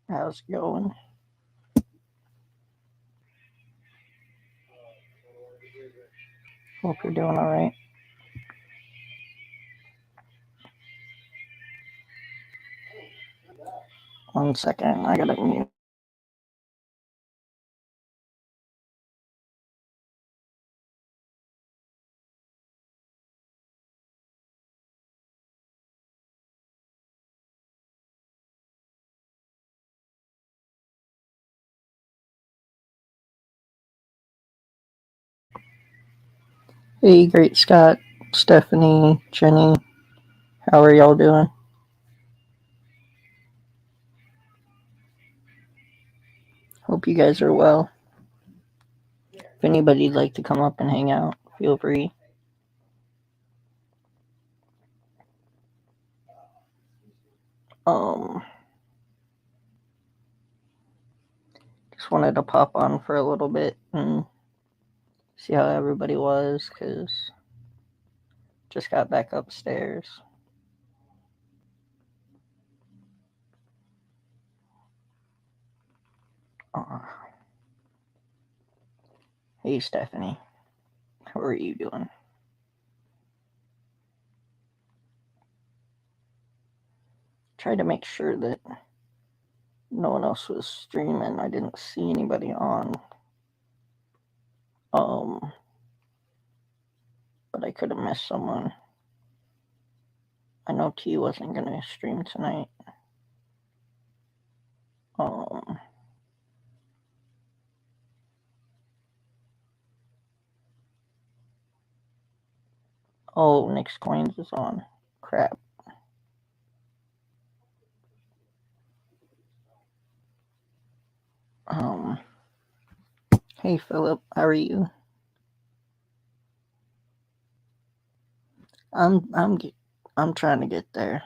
How's it going? Hope you're doing alright. One second, I gotta mute. Hey, Great Scott, Stephanie, Jenny, how are y'all doing? Hope you guys are well. If anybody'd like to come up and hang out, feel free. Just wanted to pop on for a little bit and see how everybody was, because just got back upstairs. Hey, Stephanie, how are you doing? Tried to make sure that no one else was streaming. I didn't see anybody on. But I could have missed someone. I know T wasn't gonna stream tonight. Oh, Nick's Coins is on. Crap. Hey Philip, how are you? I'm trying to get there.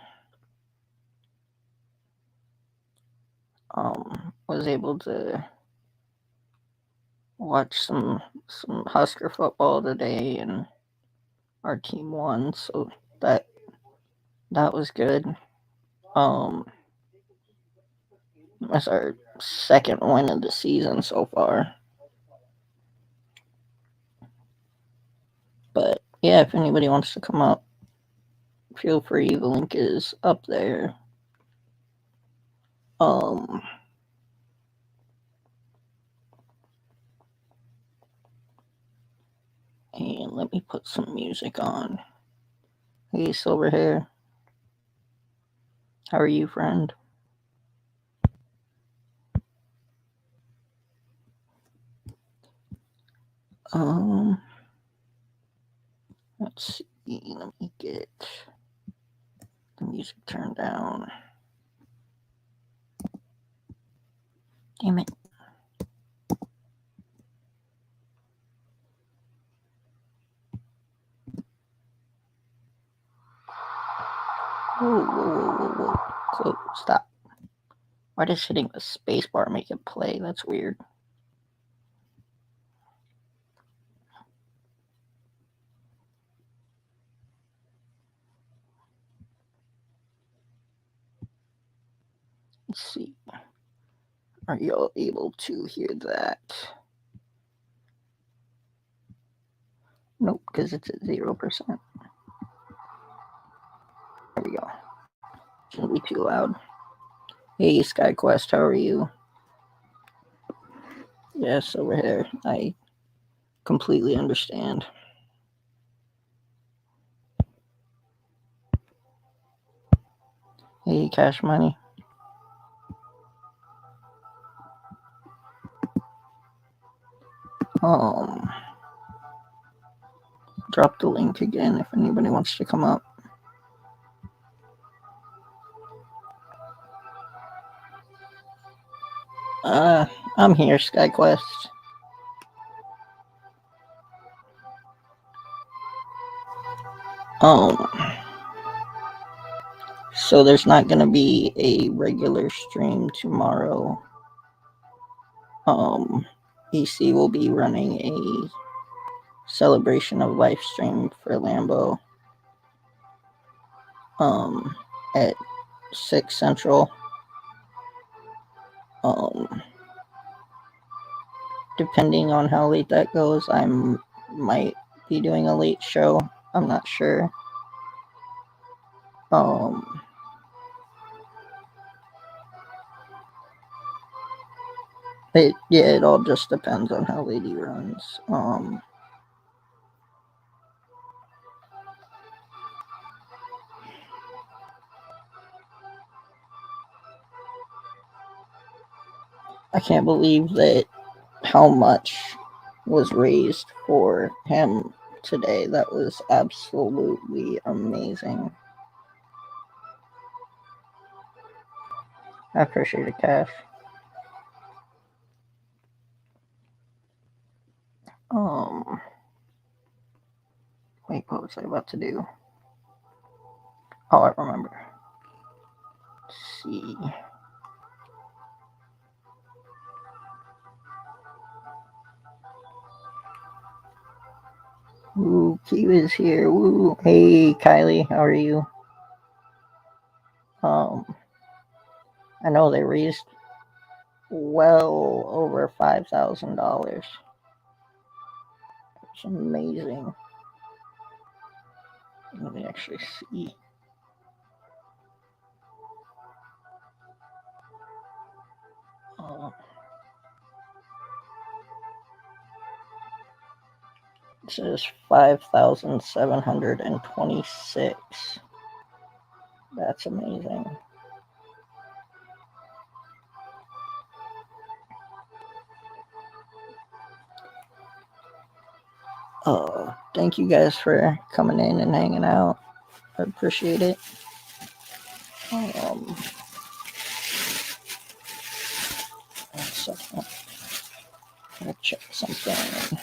Was able to watch some Husker football today, and our team won, so that was good. That's our second win of the season so far. But yeah, if anybody wants to come up, feel free. The link is up there. And let me put some music on. Hey, Silverhair. How are you, friend? Let's see. Let me get the music turned down. Damn it. Whoa. Close. Stop. Why does hitting the spacebar make it play? That's weird. Let's see. Are y'all able to hear that? Nope, because it's at 0%. There we go. Shouldn't be too loud. Hey, SkyQuest, how are you? Yes, over here. I completely understand. Hey, Cash Money. Drop the link again if anybody wants to come up. I'm here, SkyQuest. So there's not gonna be a regular stream tomorrow. EC will be running a celebration of life stream for Lambo. At 6 Central. Depending on how late that goes, I might be doing a late show. I'm not sure. It all just depends on how late he runs. I can't believe that how much was raised for him today. That was absolutely amazing. I appreciate it, Cash. Wait, what was I about to do? Oh, I remember. Let's see. Ooh, Kiwa's here. Woo. Hey, Kylie, how are you? I know they raised well over $5,000. It's amazing. Let me actually see. It says 5,726. That's amazing. Thank you guys for coming in and hanging out. I appreciate it. One second. I'm gonna check something.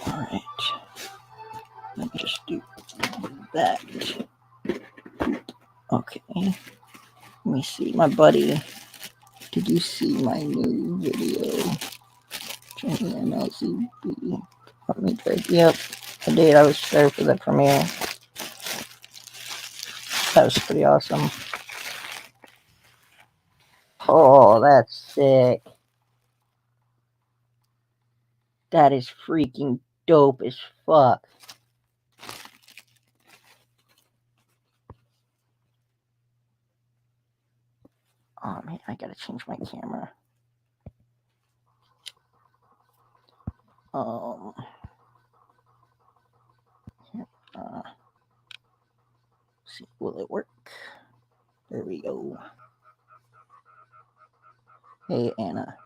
Alright. Let me just do that. Okay. Let me see. My buddy, did you see my new video? MLCB. Yep, I did. I was there for the premiere. That was pretty awesome. Oh, that's sick. That is freaking dope as fuck. Oh man, I gotta change my camera. See, will it work? There we go. Hey, Anna.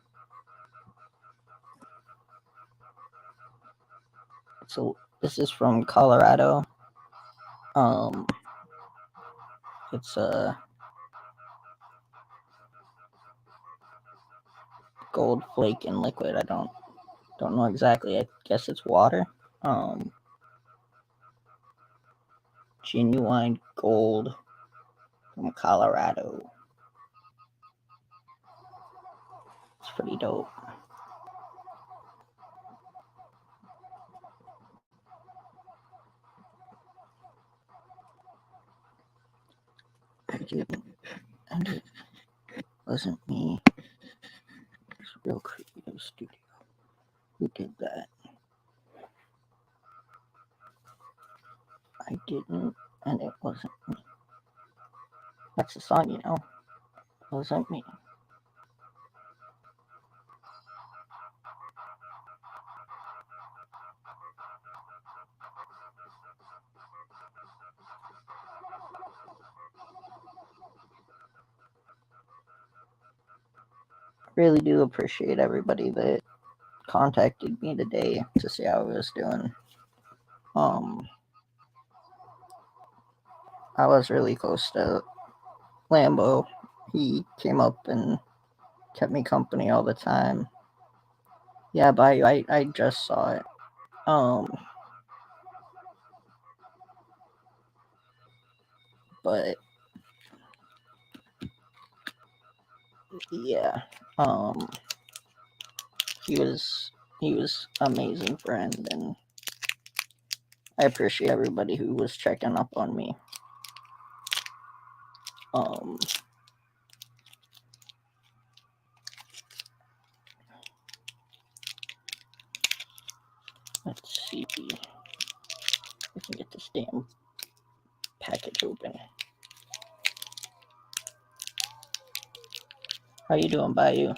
So this is from Colorado. It's a gold flake in liquid. I don't know exactly. I guess it's water. Genuine gold from Colorado. It's pretty dope. And it wasn't me. It's Real Creative Studio who did that. I didn't, and it wasn't me. That's the song, you know. It wasn't me. Really do appreciate everybody that contacted me today to see how I was doing. I was really close to Lambo. He came up and kept me company all the time. Yeah, but I just saw it. But yeah, he was amazing friend, and I appreciate everybody who was checking up on me. Let's see if we can get this damn package open. How you doing, Bayou?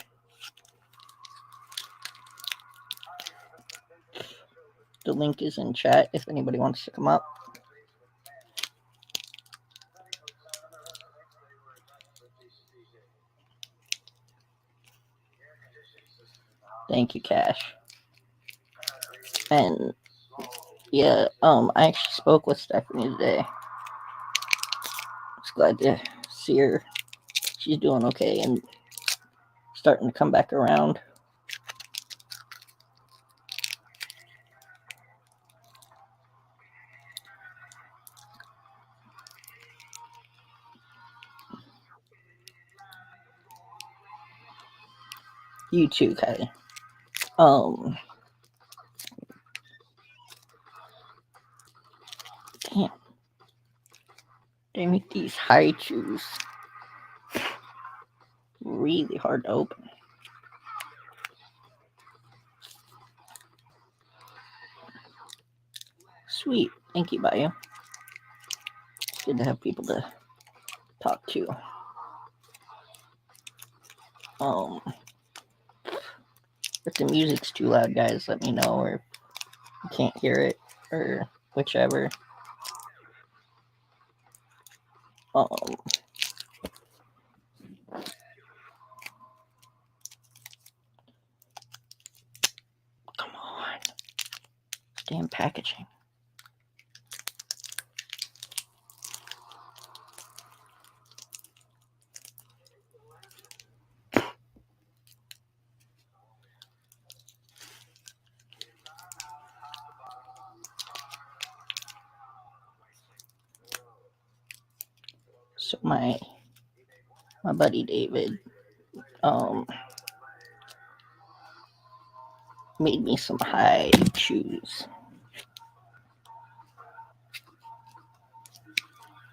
The link is in chat if anybody wants to come up. Thank you, Cash. And yeah, I actually spoke with Stephanie today. I was glad to see her. She's doing okay and starting to come back around. You too, Kylie. Damn. They make these high chews really hard to open. Sweet. Thank you, Bayou. It's good to have people to talk to. If the music's too loud, guys, let me know, or you can't hear it, or whichever. Come on. Damn packaging. So my buddy David made me some high shoes.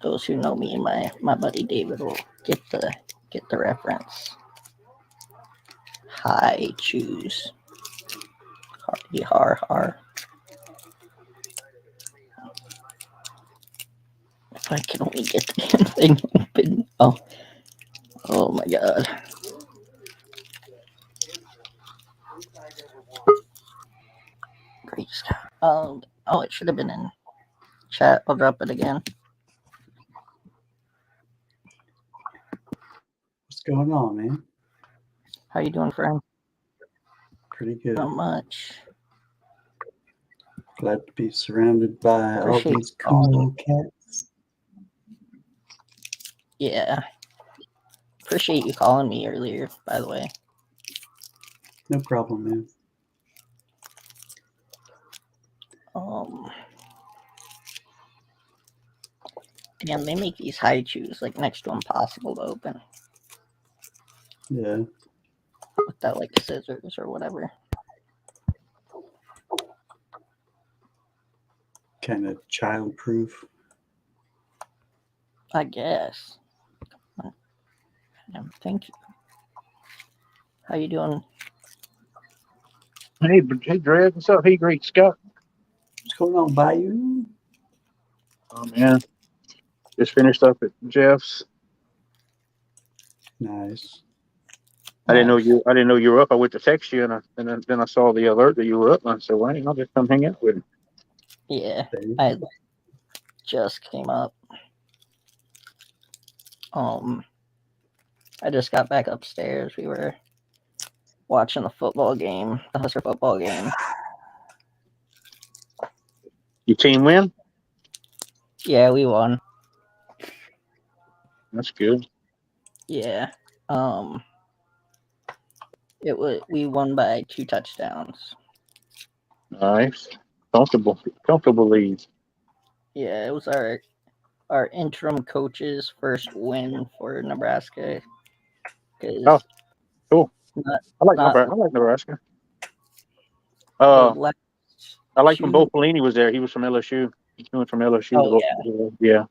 Those who know me and my buddy David will get the reference. High shoes. Har. If I can only get the damn thing open. Oh my god. Great stuff. It should have been in chat. I'll drop it again. What's going on, man? How you doing, friend? Pretty good. Not much. Glad to be surrounded by all these cool cats. Yeah. Appreciate you calling me earlier, by the way. No problem, man. Damn, they make these high chews like next to impossible to open. Yeah. Without like scissors or whatever. Kind of child-proof. I guess. Thank you. How you doing? Hey, Greg. What's up? Hey, great Scott. What's going on, Bayou? Oh man, just finished up at Jeff's. Nice. I didn't know you were up. I went to text you, and then I saw the alert that you were up. And I said, "Well, I'll just come hang out with him." Yeah, I just came up. I just got back upstairs. We were watching the football game, the Husker football game. Your team win? Yeah, we won. That's good. Yeah. We won by 2 touchdowns. Nice. Comfortable lead. Yeah, it was alright. our interim coach's first win for Nebraska. Oh, cool. Not, I like not Nebraska. the I last like when Bo two. Pelini was there. He was from LSU. He went from LSU to Oh Bo. Yeah.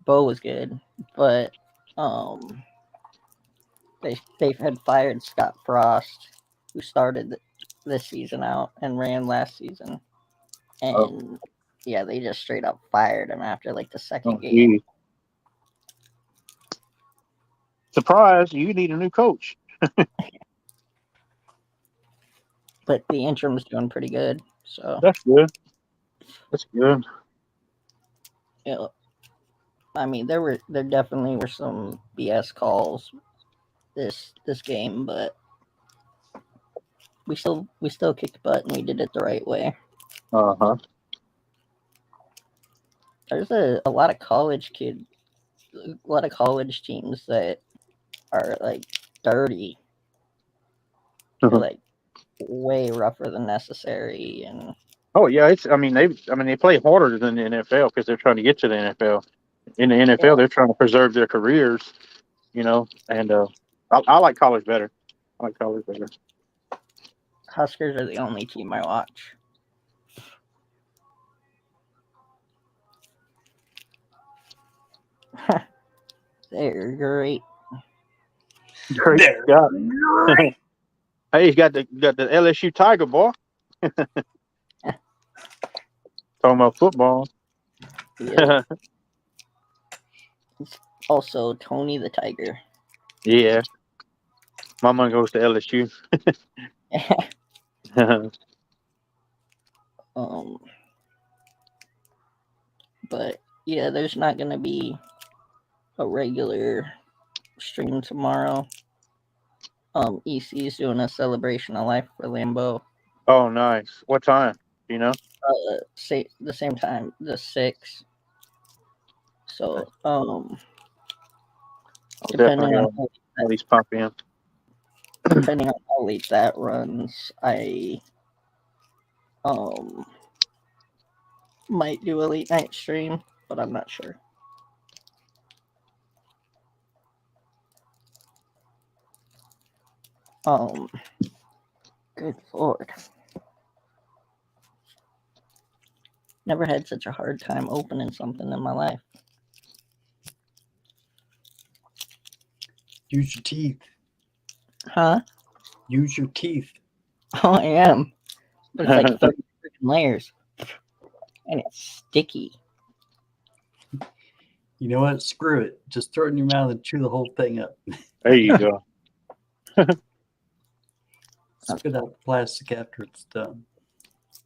Bo was good, but they had fired Scott Frost, who started this season out and ran last season, and yeah, they just straight up fired him after like the second game. Geez. Surprise! You need a new coach. But the interim's doing pretty good, so That's good. That's good. yeah. I mean, there definitely were some BS calls this game, but we still kicked butt and we did it the right way. Uh-huh. There's a lot of college teams that are like dirty. They're like way rougher than necessary, and Oh yeah, they play harder than the NFL because they're trying to get to the NFL. In the NFL, they're trying to preserve their careers, And I like college better. I like college better. Huskers are the only team I watch. They're great. Great Scott. Hey, he's got the LSU Tiger boy. Talking about football. Yeah. Also, Tony the Tiger. Yeah. My money goes to LSU. But yeah, there's not gonna be a regular stream tomorrow. EC's doing a celebration of life for Lambeau. Oh, nice. What time? Do you know? Say the same time, the 6th. So, depending on how these pop in. Depending on how late that runs, I might do a late night stream, but I'm not sure. Good Lord. Never had such a hard time opening something in my life. Use your teeth. Huh? Use your teeth. Oh, I am. But it's like 30 freaking layers. And it's sticky. You know what? Screw it. Just throw it in your mouth and chew the whole thing up. There you go. Spit out the plastic after it's done.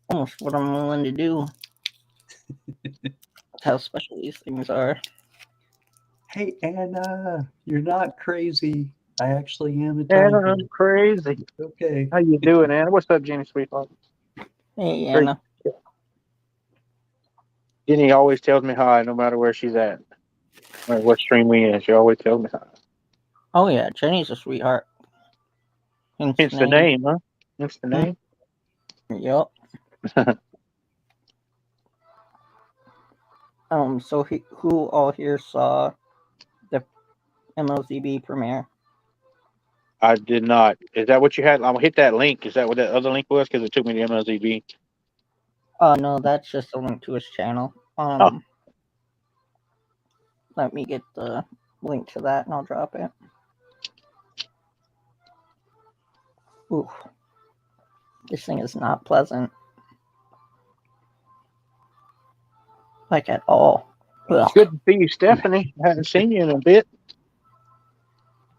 Almost what I'm willing to do. That's how special these things are. Hey, Anna, you're not crazy. I actually am a Anna, tiger. I'm crazy. Okay. How you doing, Anna? What's up, Jenny Sweetheart? Hey, Anna. Jenny always tells me hi, no matter where she's at. Or what stream we in, she always tells me hi. Oh, yeah, Jenny's a sweetheart. Hence the name, huh? Hence the name? Yep. So who all here saw the MLZB premiere? I did not. Is that what you had? I'll hit that link. Is that what that other link was? Because it took me to MLZB. No, that's just a link to his channel. Let me get the link to that and I'll drop it. Ooh. This thing is not pleasant. Like at all. Ugh. Good to see you, Stephanie. I haven't seen you in a bit.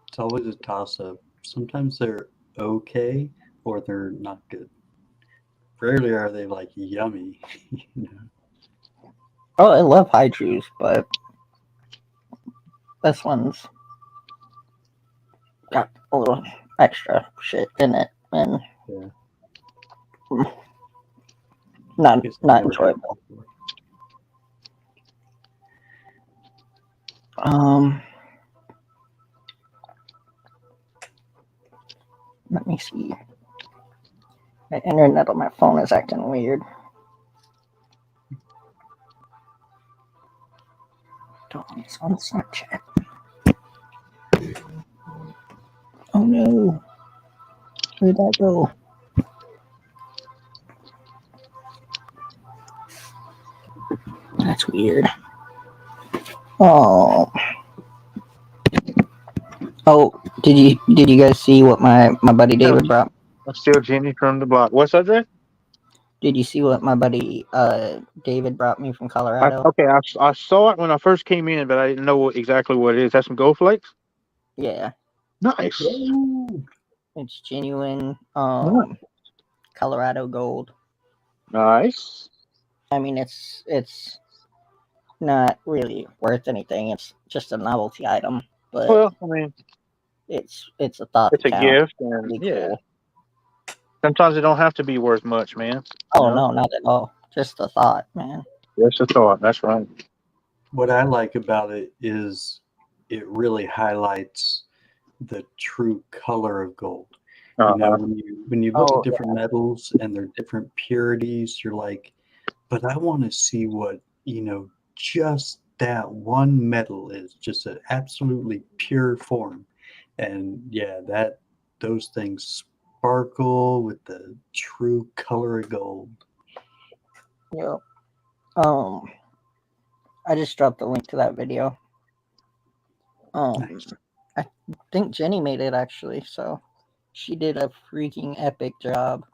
It's always a toss-up. Sometimes they're okay or they're not good. Rarely are they like yummy. Oh, I love high juice, but this one's got a little extra shit in it, and not enjoyable. Let me see. The internet on my phone is acting weird. Oh, it's on Snapchat. Oh no. Where'd that go? That's weird. Oh. Oh, did you guys see what my buddy David brought? I'm still Jenny from the block. What's that, Jay? Did you see what my buddy David brought me from Colorado? I saw it when I first came in, but I didn't know exactly what it is. That's some gold flakes? Yeah. Nice. Ooh. It's genuine Nice. Colorado gold. Nice. I mean, it's not really worth anything. It's just a novelty item, but Well, I mean, it's a thought. it's a count. gift, and Pretty yeah. cool. Sometimes it don't have to be worth much, man. Oh You know? no, not at all. Just a thought, man. Just a thought. That's right. What I like about it is it really highlights the true color of gold. You know, when you look Oh, at different metals and their different purities, you're like, but I want to see what, just that one metal is, just an absolutely pure form. And yeah, those things sparkle with the true color of gold. Yep. I just dropped the link to that video. Nice. I think Jenny made it actually, so she did a freaking epic job.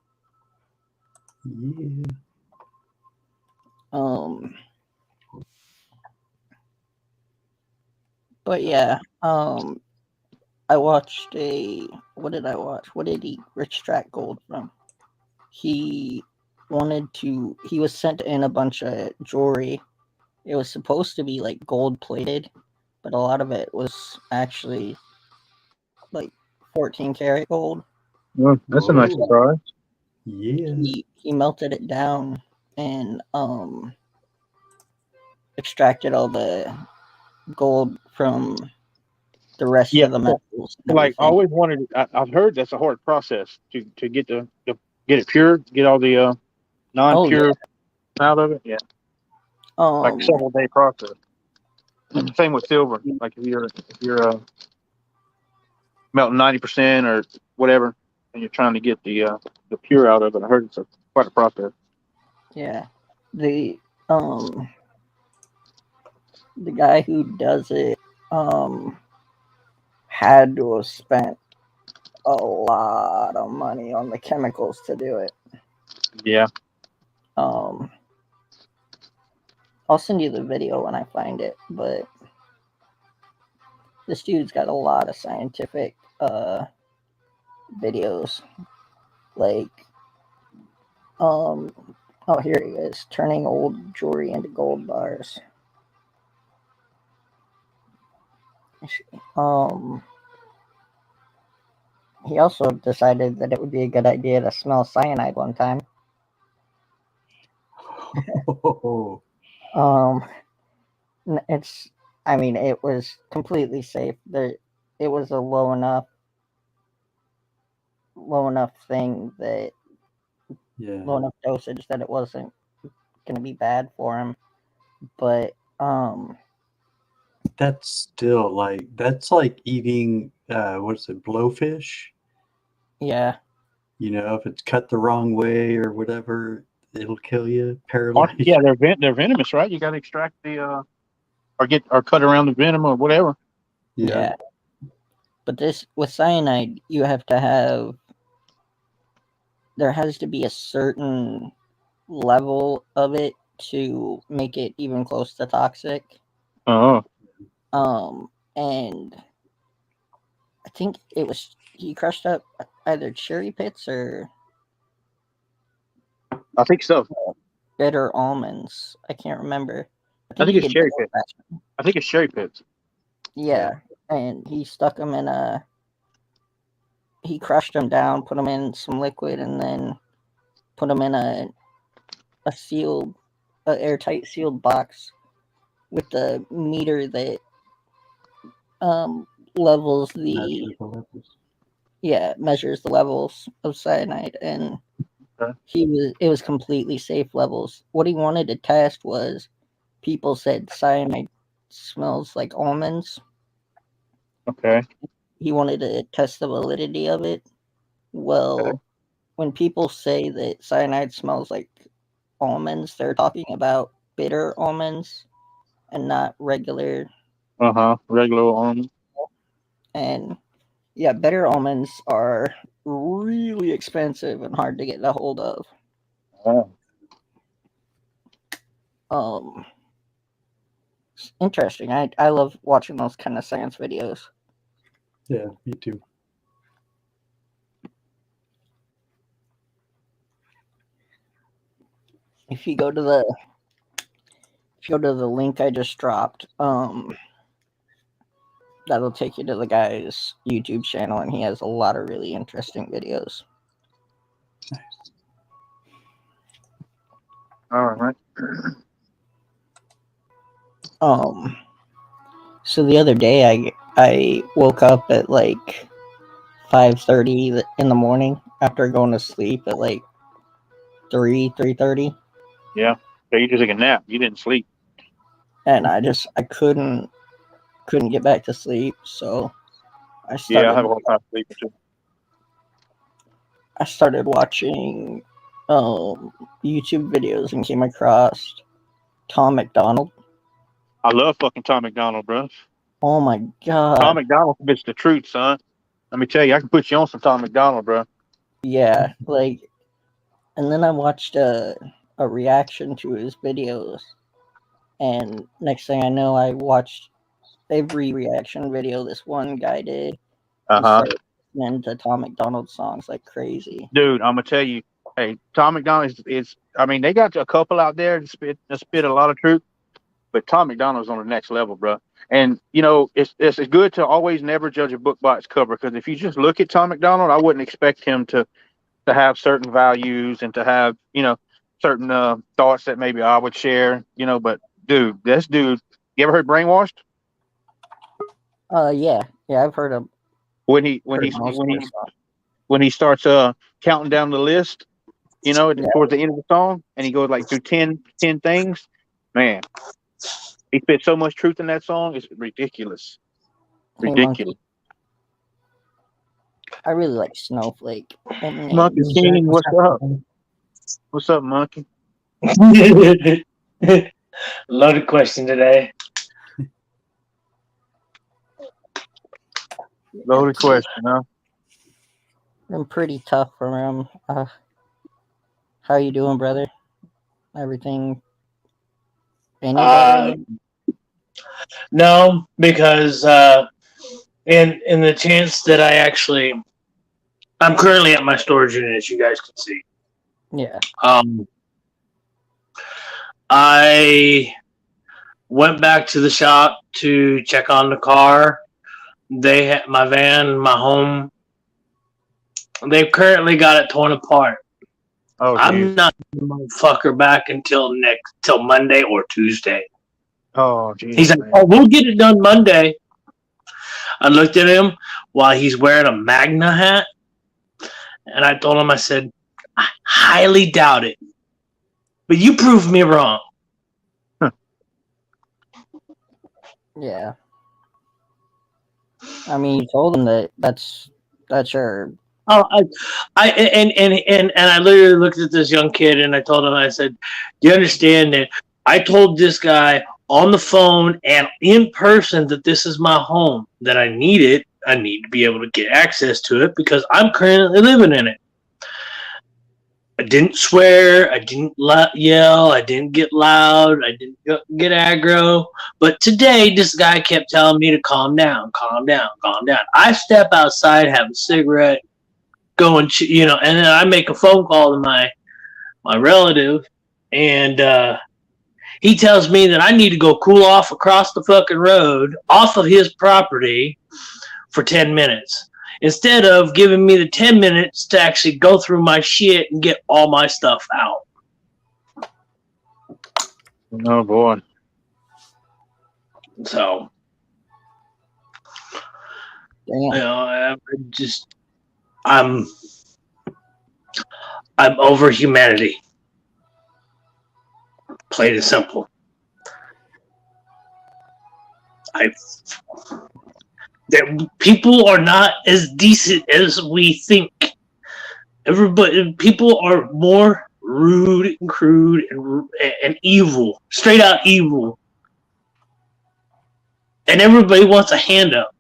Yeah. But yeah, I watched what did I watch? What did he Rich Track Gold from? He was sent in a bunch of jewelry. It was supposed to be like gold plated, but a lot of it was actually like 14 karat gold. Well, that's a nice Whoa. surprise. Yeah. He melted it down and extracted all the gold from the rest of the metals. Like I always wanted. I've heard that's a hard process to get get it pure, get all the non-pure out of it. Yeah, like a several day process. Same with silver. Like if you're melting 90% or whatever, and you're trying to get the pure out of it, I heard it's quite a process. Yeah, the guy who does it had to have spent a lot of money on the chemicals to do it. Yeah. I'll send you the video when I find it, but this dude's got a lot of scientific videos. Like, oh, here he is, turning old jewelry into gold bars. He also decided that it would be a good idea to smell cyanide one time. Oh. It was completely safe. It was a low enough thing that low enough dosage that it wasn't going to be bad for him. But that's still that's like eating blowfish. Yeah. If it's cut the wrong way or whatever, it'll kill you, paralyze. Yeah, they're venomous, right? You got to extract the or cut around the venom or whatever. Yeah. But this with cyanide, you have to have. There has to be a certain level of it to make it even close to toxic. Oh. And I think he crushed up either cherry pits or I think so. bitter almonds. I can't remember. I think it's cherry pits. I think it's cherry pits. Yeah, and he stuck them he crushed them down, put them in some liquid, and then put them in a airtight sealed box with the meter that levels measures the levels of cyanide, and it was completely safe levels. What he wanted to test was, people said cyanide smells like almonds. Okay. He wanted to test the validity of it. Well, Okay. when people say that cyanide smells like almonds, they're talking about bitter almonds and not regular. Regular almond. And yeah, bitter almonds are really expensive and hard to get a hold of. Oh. It's interesting. I love watching those kind of science videos. Yeah, me too. If you go to the link I just dropped, that'll take you to the guy's YouTube channel, and he has a lot of really interesting videos. Nice. All right. So the other day I woke up at like 5:30 in the morning after going to sleep at like 3:30. Yeah. So you just took a nap. You didn't sleep. And I couldn't get back to sleep, so I Yeah, I started have a hard time sleeping too. I started watching YouTube videos and came across Tom McDonald. I love fucking Tom McDonald, bro. Oh my god. Tom McDonald spits the truth, son. Let me tell you, I can put you on some Tom McDonald, bro. Yeah, like, and then I watched a reaction to his videos, and next thing I know, I watched every reaction video this one guy did. And started listening to Tom McDonald songs like crazy. Dude, I'm gonna tell you, hey, Tom McDonald is I mean, they got a couple out there that spit a lot of truth, but Tom McDonald's on the next level, bro. And you know, it's good to always never judge a book by its cover, because if you just look at Tom McDonald, I wouldn't expect him to have certain values and to have, you know, certain thoughts that maybe I would share, you know. But dude, this dude, you ever heard Brainwashed? Yeah, I've heard of When he starts counting down the list, you know, towards the end of the song, and he goes like through 10 things, man, he spit so much truth in that song, it's ridiculous. Hey, Ridiculous. Monkey. I really like Snowflake. Monkey King, what's up? What's up, Monkey? Loaded question today. Loaded question, huh? Been pretty tough for him. How you doing, brother? Everything? Anybody? No, because in the chance that I'm currently at my storage unit, as you guys can see. Yeah. I went back to the shop to check on the car. They had my van, my home. They've currently got it torn apart. Oh, I'm not the motherfucker back till Monday or Tuesday. Oh, geez, he's like, "Oh, we'll get it done Monday." I looked at him while he's wearing a Magna hat, and I told him, I said, "I highly doubt it, but you proved me wrong." Yeah. I mean, you told him that's your. Oh, I literally looked at this young kid and I told him, I said, "Do you understand that I told this guy on the phone and in person that this is my home, that I need it. I need to be able to get access to it because I'm currently living in it." I didn't swear. I didn't yell. I didn't get loud. I didn't get aggro. But today, this guy kept telling me to calm down, calm down, calm down. I step outside, have a cigarette, go and and then I make a phone call to my relative, and he tells me that I need to go cool off across the fucking road off of his property for 10 minutes. Instead of giving me the 10 minutes to actually go through my shit and get all my stuff out. Oh, boy. So, you know, I'm over humanity. Plain and simple. That people are not as decent as we think. People are more rude and crude and evil, straight out evil, and everybody wants a handout.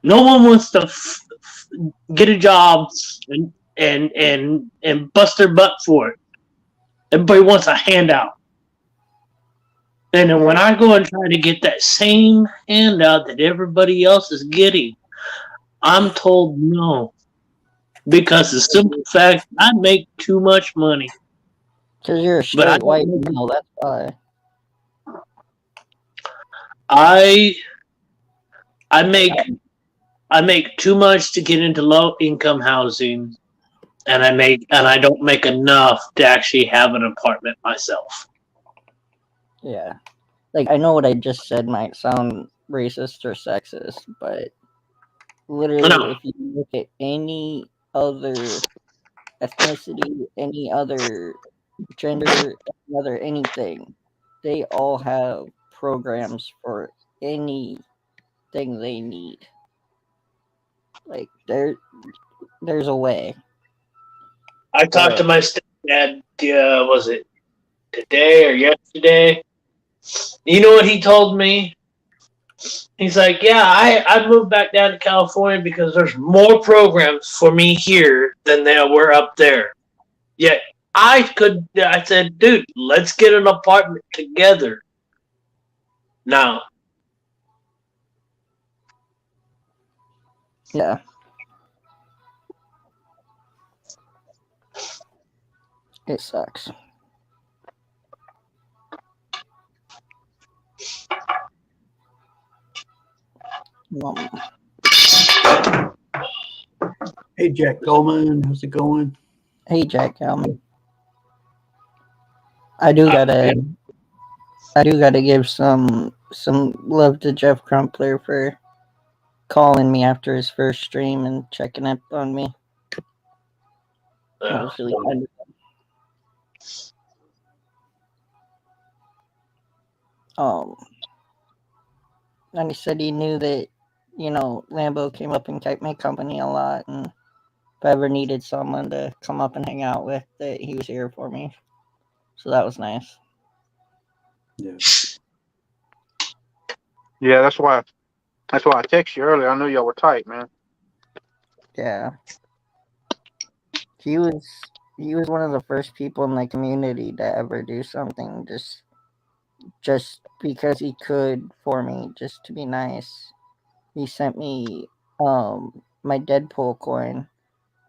No one wants to get a job and bust their butt for it. Everybody wants a handout. And then when I go and try to get that same handout that everybody else is getting, I'm told no. Because the simple fact, I make too much money. Because you're a straight white male, that's why. I make too much to get into low income housing, and I don't make enough to actually have an apartment myself. Yeah. Like, I know what I just said might sound racist or sexist, but literally, if you look at any other ethnicity, any other gender, any other anything, they all have programs for anything they need. Like, there's a way. I talked to my stepdad, was it today or yesterday? You know what he told me? He's like, yeah, I moved back down to California because there's more programs for me here than there were up there. Yet I said, dude, let's get an apartment together. Now. Yeah. It sucks. Hey, Jack Goldman, how's it going? Hey, Jack Goldman. I do gotta give some love to Jeff Crumpler for calling me after his first stream and checking up on me. That was really kind of and he said he knew that, Lambo came up and kept my company a lot, and if I ever needed someone to come up and hang out with, that he was here for me. So that was nice. Yeah. Yeah, that's why I texted you earlier. I knew y'all were tight, man. Yeah. He was one of the first people in the community to ever do something just because he could for me, just to be nice. He sent me my Deadpool coin,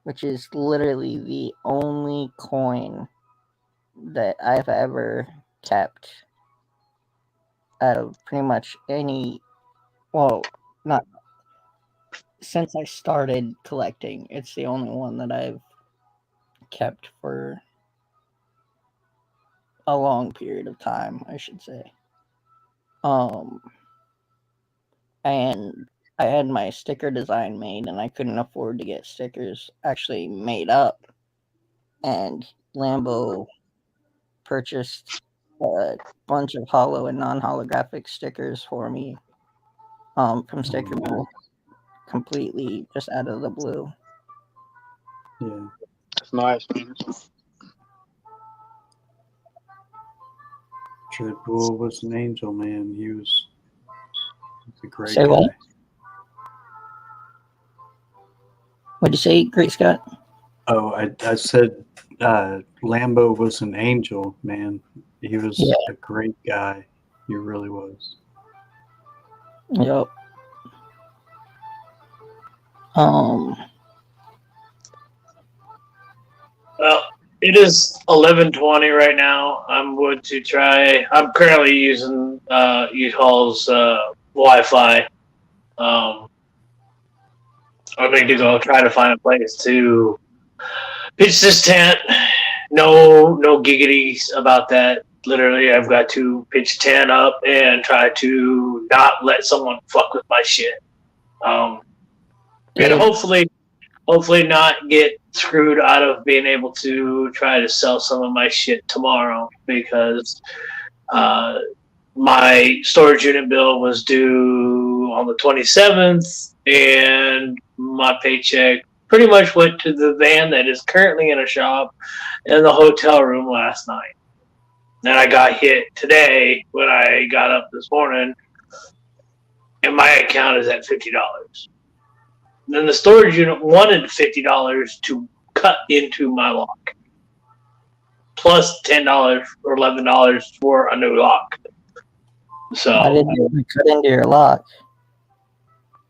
which is literally the only coin that I've ever kept out of pretty much any, well, not since I started collecting. It's the only one that I've kept for a long period of time, I should say. And I had my sticker design made, and I couldn't afford to get stickers actually made up. And Lambo purchased a bunch of holo and non-holographic stickers for me from Sticker Bull, completely just out of the blue. Yeah. That's nice, man. Deadpool was an angel, man. He was a great Say guy. what? What'd you say, Great Scott? Oh, I said Lambo was an angel, man. He was a great guy. He really was. Yep. Well, it is 11:20 right now. I'm going to try. I'm currently using U-Haul's Wi-Fi. I'm going to go try to find a place to pitch this tent. No giggities about that. Literally, I've got to pitch tent up and try to not let someone fuck with my shit. And hopefully not get screwed out of being able to try to sell some of my shit tomorrow, because my storage unit bill was due on the 27th, and my paycheck pretty much went to the van that is currently in a shop in the hotel room last night. And I got hit today when I got up this morning, and my account is at $50. Then the storage unit wanted $50 to cut into my lock, plus $10 or $11 for a new lock. So Why did you cut into your lock?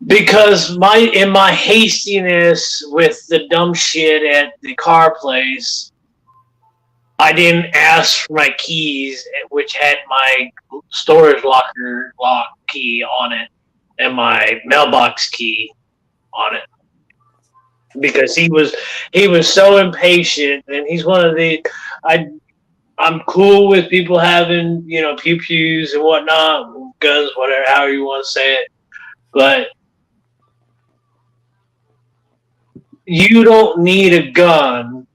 because in my hastiness with the dumb shit at the car place, I didn't ask for my keys, which had my storage locker lock key on it and my mailbox key on it, because he was so impatient, and he's one of the I'm cool with people having, pew pews and whatnot, guns, whatever, however you want to say it, but you don't need a gun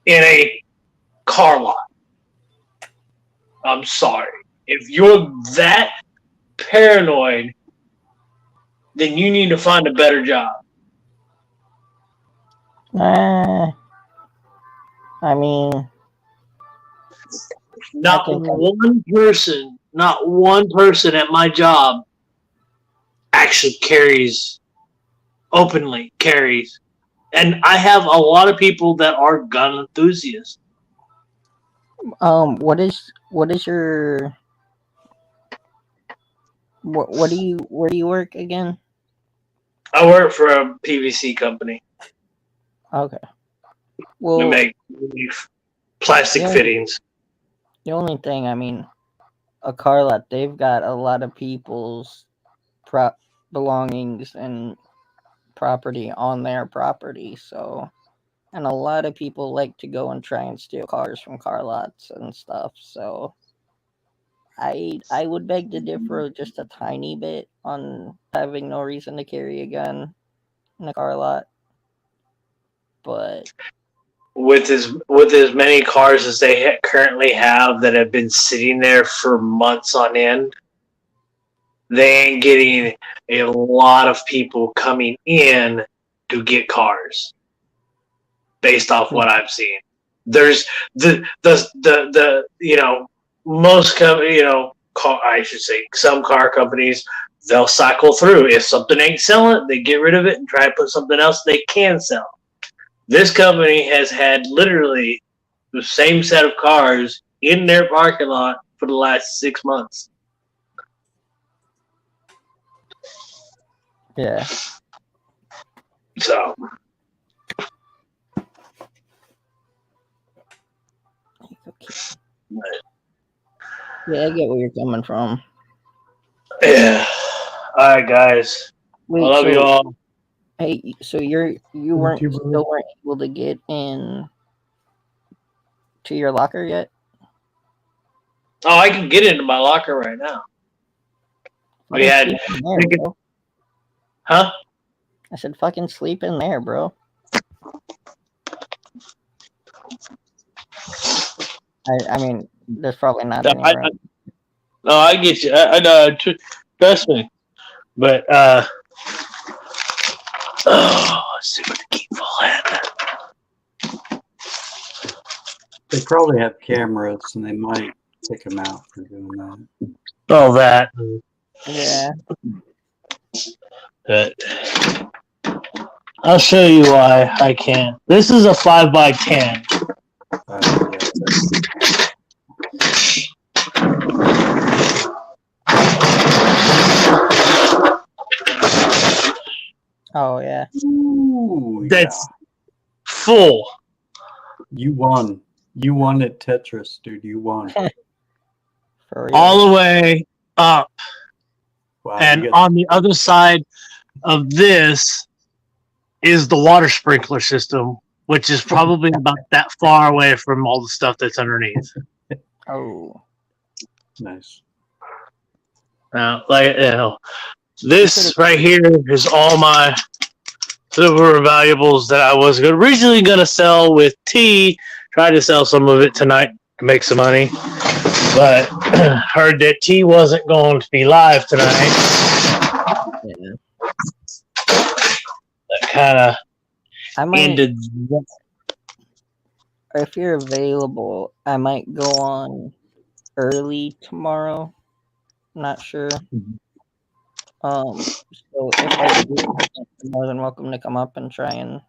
in a car lot. I'm sorry. If you're that paranoid, then you need to find a better job. I mean, Not one person at my job actually openly carries. And I have a lot of people that are gun enthusiasts. what is your where do you work again? I work for a PVC company. Okay. Well, We make plastic fittings. the only thing, I mean, a car lot, they've got a lot of people's belongings and property on their property, so, and a lot of people like to go and try and steal cars from car lots and stuff, so I would beg to differ just a tiny bit on having no reason to carry a gun in a car lot, but With as many cars as they currently have that have been sitting there for months on end, they ain't getting a lot of people coming in to get cars. Based off what I've seen, there's some car companies, they'll cycle through. If something ain't selling, they get rid of it and try to put something else they can sell. This company has had literally the same set of cars in their parking lot for the last 6 months. yeah. So Yeah, I get where you're coming from. yeah. All right, guys. Wait, I love you all. Hey, so you weren't able to get in to your locker yet? Oh, I can get into my locker right now. We had, Sleep in there, bro. huh? I said, fucking sleep in there, bro. I mean, there's probably not any room. No, I get you. I know. Trust me. But let's see what the key full at. They probably have cameras, and they might take them out for doing that. All that. Yeah. But I'll show you why I can't. This is a 5x10. Yeah. Oh, yeah. Ooh, That's full. You won. You won at Tetris, dude. You won. For real. All the way up. Wow, And you got- on the other side of this is the water sprinkler system, which is probably about that far away from all the stuff that's underneath. Oh. nice. This right here is all my silver valuables that I was originally going to sell with T. Try to sell some of it tonight to make some money. but heard that T wasn't going to be live tonight. Yeah. That kind of I might, ended. if you're available, I might go on early tomorrow. Not sure. So if I do, you're more than welcome to come up and try and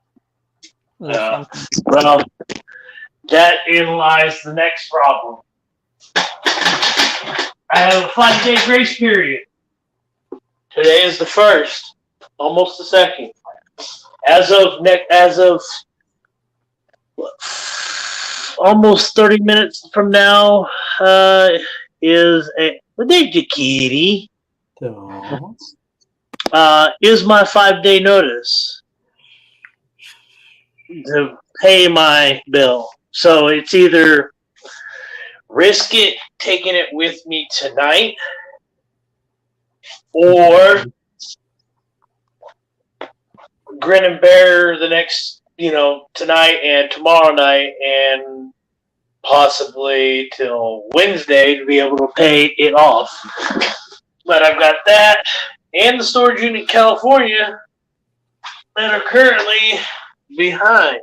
list something. Well, that lies the next problem. I have a 5-day grace period. Today is the 1st, almost the 2nd. As of almost 30 minutes from now, is a what did you, kitty? So, Is my 5-day notice to pay my bill. So it's either risk it, taking it with me tonight, or grin and bear the next, tonight and tomorrow night and possibly till Wednesday to be able to pay it off. But I've got that and the storage unit in California that are currently behind.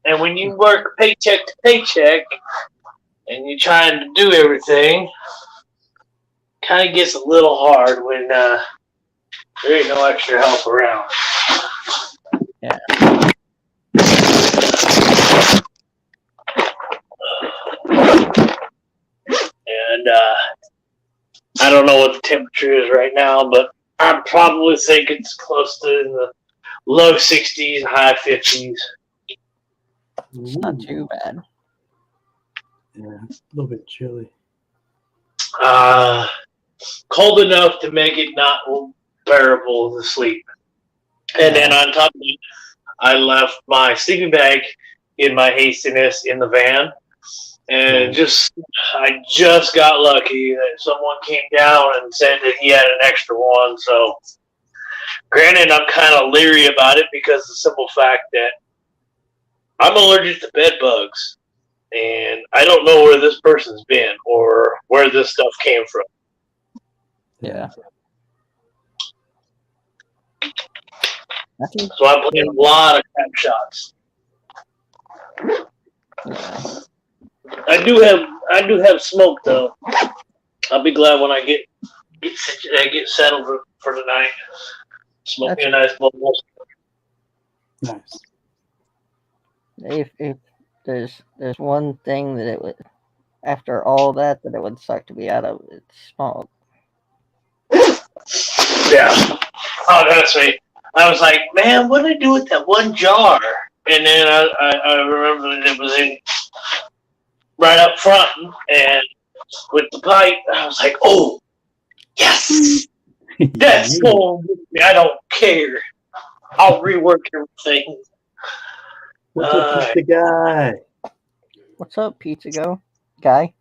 And when you work paycheck to paycheck and you're trying to do everything, kind of gets a little hard when there ain't no extra help around. Yeah. And I don't know what the temperature is right now, but I probably think it's close to in the low 60s, high 50s. It's not too bad. yeah, a little bit chilly. Cold enough to make it not bearable to sleep. And then on top of it, I left my sleeping bag in my hastiness in the van. And I just got lucky that someone came down and said that he had an extra one. So, granted, I'm kind of leery about it because of the simple fact that I'm allergic to bed bugs. And I don't know where this person's been or where this stuff came from. Yeah. So I'm playing a lot of crap shots. Yeah. I do have smoke though. I'll be glad when I get settled for the night. Smoke me a nice bowl. Nice. If there's one thing that it would, after all that it would suck to be out of, it's smoke. Yeah. Oh, that's right. I was like, man, what did I do with that one jar? And then I remember that it was in right up front, and with the pipe, I was like, oh, yes, that's going with me. I don't care. I'll rework everything. What's up, pizza guy? What's up, pizza guy?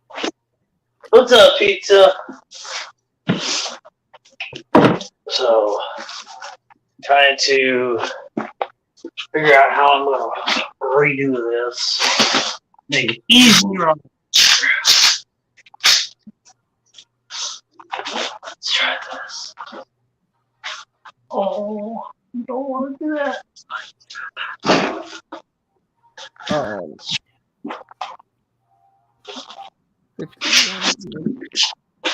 What's up, pizza? So, trying to figure out how I'm going to redo this. Make it easier on. Let's try this. Oh, I don't want to do that. It's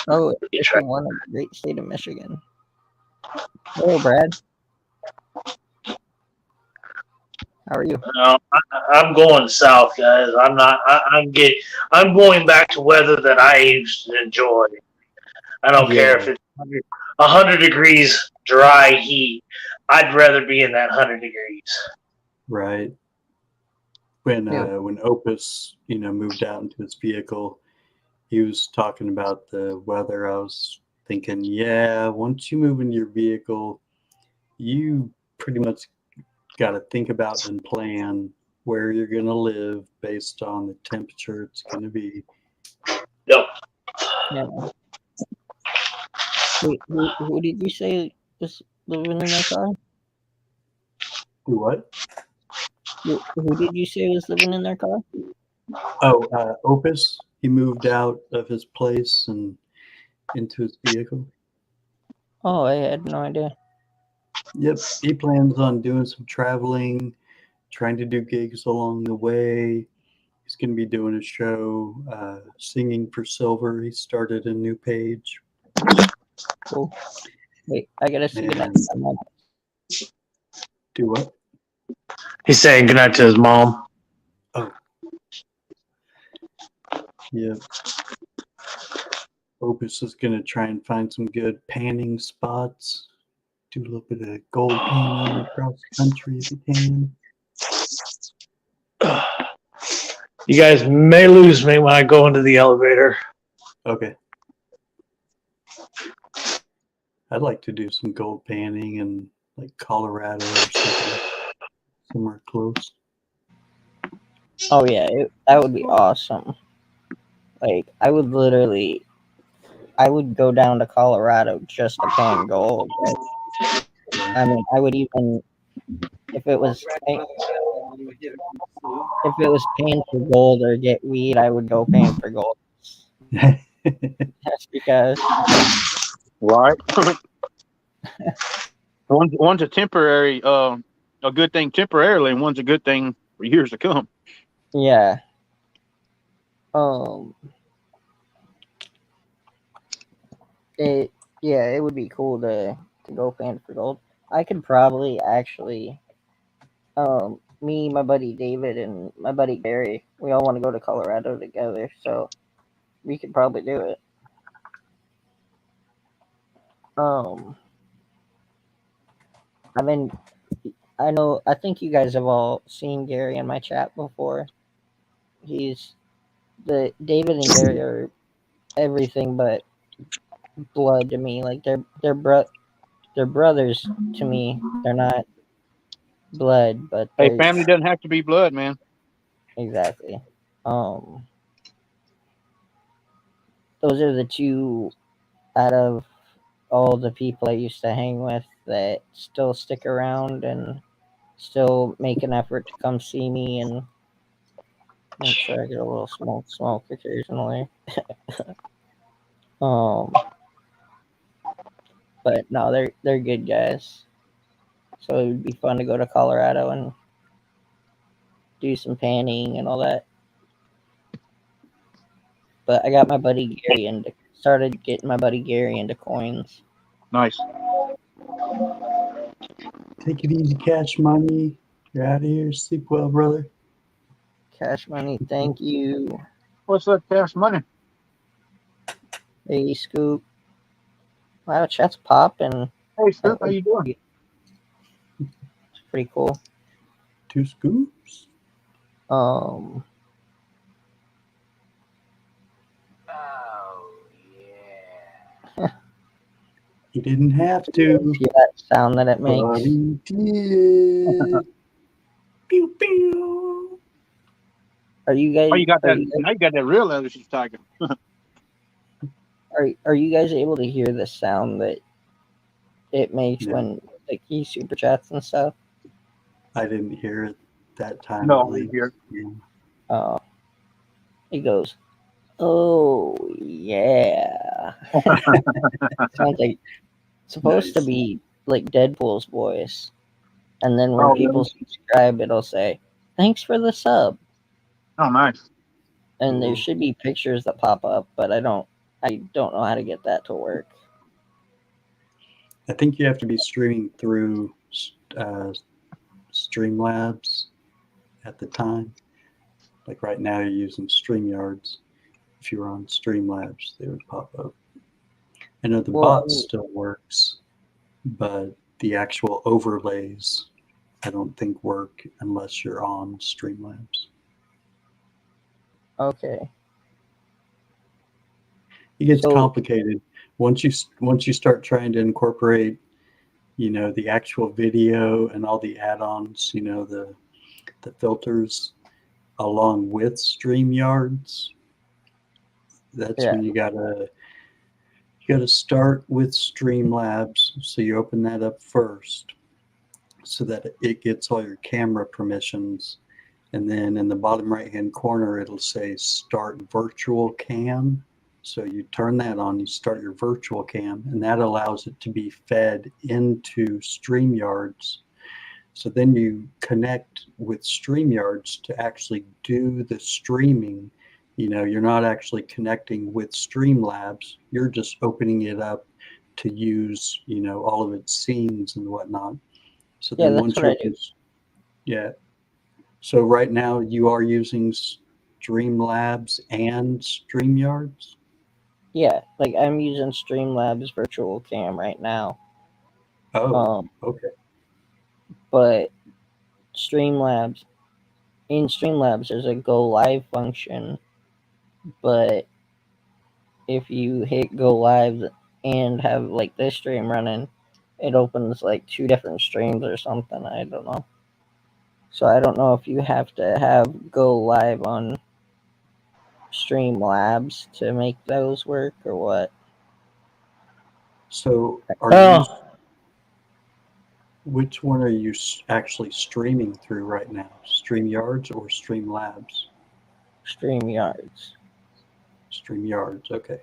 the one in the great state of Michigan. Hello, Brad. How are you? I'm going south, guys. I'm not. I'm going back to weather that I used to enjoy. I don't care if it's 100 degrees dry heat. I'd rather be in that 100 degrees. Right. When Opus, moved out into his vehicle, he was talking about the weather. I was thinking, once you move into your vehicle, you pretty much got to think about and plan where you're going to live based on the temperature it's going to be. Yep. Yeah. Who did you say was living in their car? Do what? Who did you say was living in their car? Oh, Opus. He moved out of his place and into his vehicle. Oh, I had no idea. Yep, he plans on doing some traveling, trying to do gigs along the way. He's going to be doing a show, Singing for Silver. He started a new page. Cool. Wait, I gotta see And that. do what? He's saying goodnight to his mom. Yep. Opus is going to try and find some good panning spots. Do a little bit of gold panning across the country if you can. You guys may lose me when I go into the elevator. Okay. I'd like to do some gold panning in like Colorado or something, somewhere close. Oh yeah, that would be awesome. Like I would go down to Colorado just to pan gold. I mean, I would even if it was paying for gold or get weed, I would go paying for gold. Just because. Right. one's a temporary, a good thing temporarily, and one's a good thing for years to come. Yeah. It would be cool to go pan for gold. I could probably actually me, my buddy David, and my buddy Gary, we all want to go to Colorado together, so we could probably do it. I think you guys have all seen Gary in my chat before. David and Gary are everything but blood to me. Like they're brothers to me. They're not blood, but Hey, family doesn't have to be blood, man. Exactly. Those are the two out of all the people I used to hang with that still stick around and still make an effort to come see me and make sure I get a little smoke occasionally. But no, they're good guys. So it would be fun to go to Colorado and do some panning and all that. But I got my buddy Gary started getting my buddy Gary into coins. Nice. Take it easy, Cash Money. You're out of here. Sleep well, brother. Cash Money, thank you. What's that cash money? Hey, Scoop. Wow, chat's popping. Hey, Scoop, how you doing? It's pretty cool. 2 scoops. Oh yeah. He didn't have to. See that sound that it makes? But he did. Pew, pew. Are you guys? Oh, you got that? Now you got that real energy tiger. Are you guys able to hear the sound that it makes when like he super chats and stuff? I didn't hear it that time. No, I hear. Oh, it goes. Oh yeah. Sounds like supposed to be like Deadpool's voice, and then when people subscribe, it'll say thanks for the sub. Oh, nice. And there should be pictures that pop up, but I don't know how to get that to work. I think you have to be streaming through Streamlabs at the time. Like right now, you're using StreamYards. If you were on Streamlabs, they would pop up. I know the bot still works, but the actual overlays, I don't think work unless you're on Streamlabs. Okay. It gets complicated once you start trying to incorporate, the actual video and all the add-ons, the filters along with StreamYards. That's when you gotta start with Streamlabs. So you open that up first, so that it gets all your camera permissions, And then in the bottom right-hand corner, it'll say Start Virtual Cam. So you turn that on, you start your virtual cam, and that allows it to be fed into StreamYards. So then you connect with StreamYards to actually do the streaming. You know, you're not actually connecting with Streamlabs. You're just opening it up to use, you know, all of its scenes and whatnot. So Yeah, then that's once what you're I do. yeah. So right now you are using Streamlabs and StreamYards? Yeah, like I'm using Streamlabs Virtual Cam right now. Oh, okay. But Streamlabs in Streamlabs there's a go live function, but if you hit go live and have like this stream running, it opens like 2 different streams or something. I don't know. So I don't know if you have to have go live on Streamlabs to make those work or what. So are you, Oh, which one are you actually streaming through right now? StreamYards or Streamlabs? StreamYards. StreamYards, okay.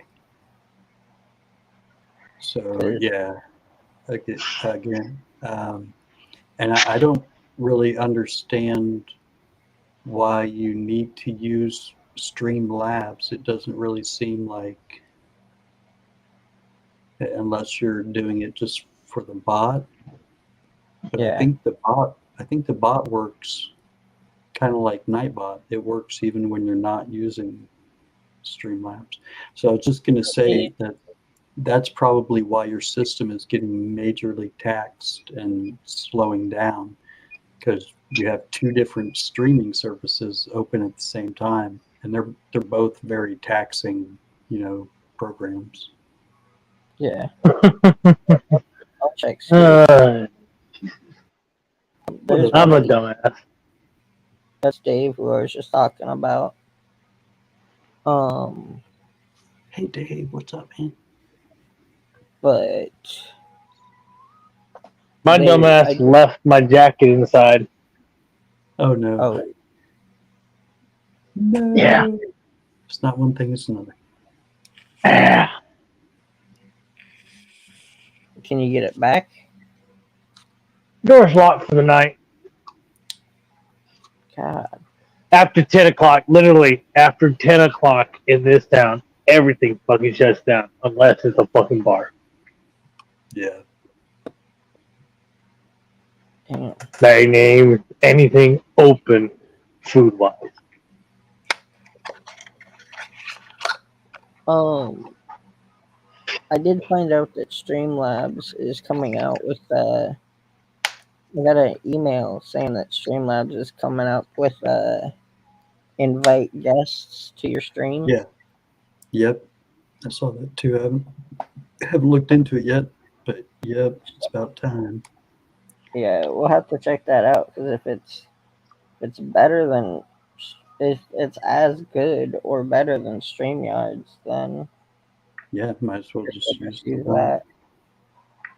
So 'Cause yeah, again, and I don't really understand why you need to use Streamlabs. It doesn't really seem like, unless you're doing it just for the bot. But yeah. I think the bot works kind of like Nightbot. It works even when you're not using Streamlabs. So I was just going to say that that's probably why your system is getting majorly taxed and slowing down, because you have 2 different streaming services open at the same time, and they're both very taxing, you know, programs. Yeah. I'll check. There's I'm one a that dumbass. that's Dave who I was just talking about. Hey Dave, what's up, man? But My dumbass left my jacket inside. Oh no. Oh, No. Yeah. It's not one thing, it's another. Ah. can you get it back? Door's locked for the night. God. After 10 o'clock, literally after 10 o'clock in this town, everything fucking shuts down unless it's a fucking bar. Yeah. Damn. They name anything open food wise. I did find out that Streamlabs is coming out with I got an email saying that Streamlabs is coming out with invite guests to your stream. Yeah. Yep. I saw that too. I haven't looked into it yet, but yep, it's about time. Yeah, we'll have to check that out, because if it's better than, if it's as good or better than StreamYards, then Yeah, might as well just use the use one. that.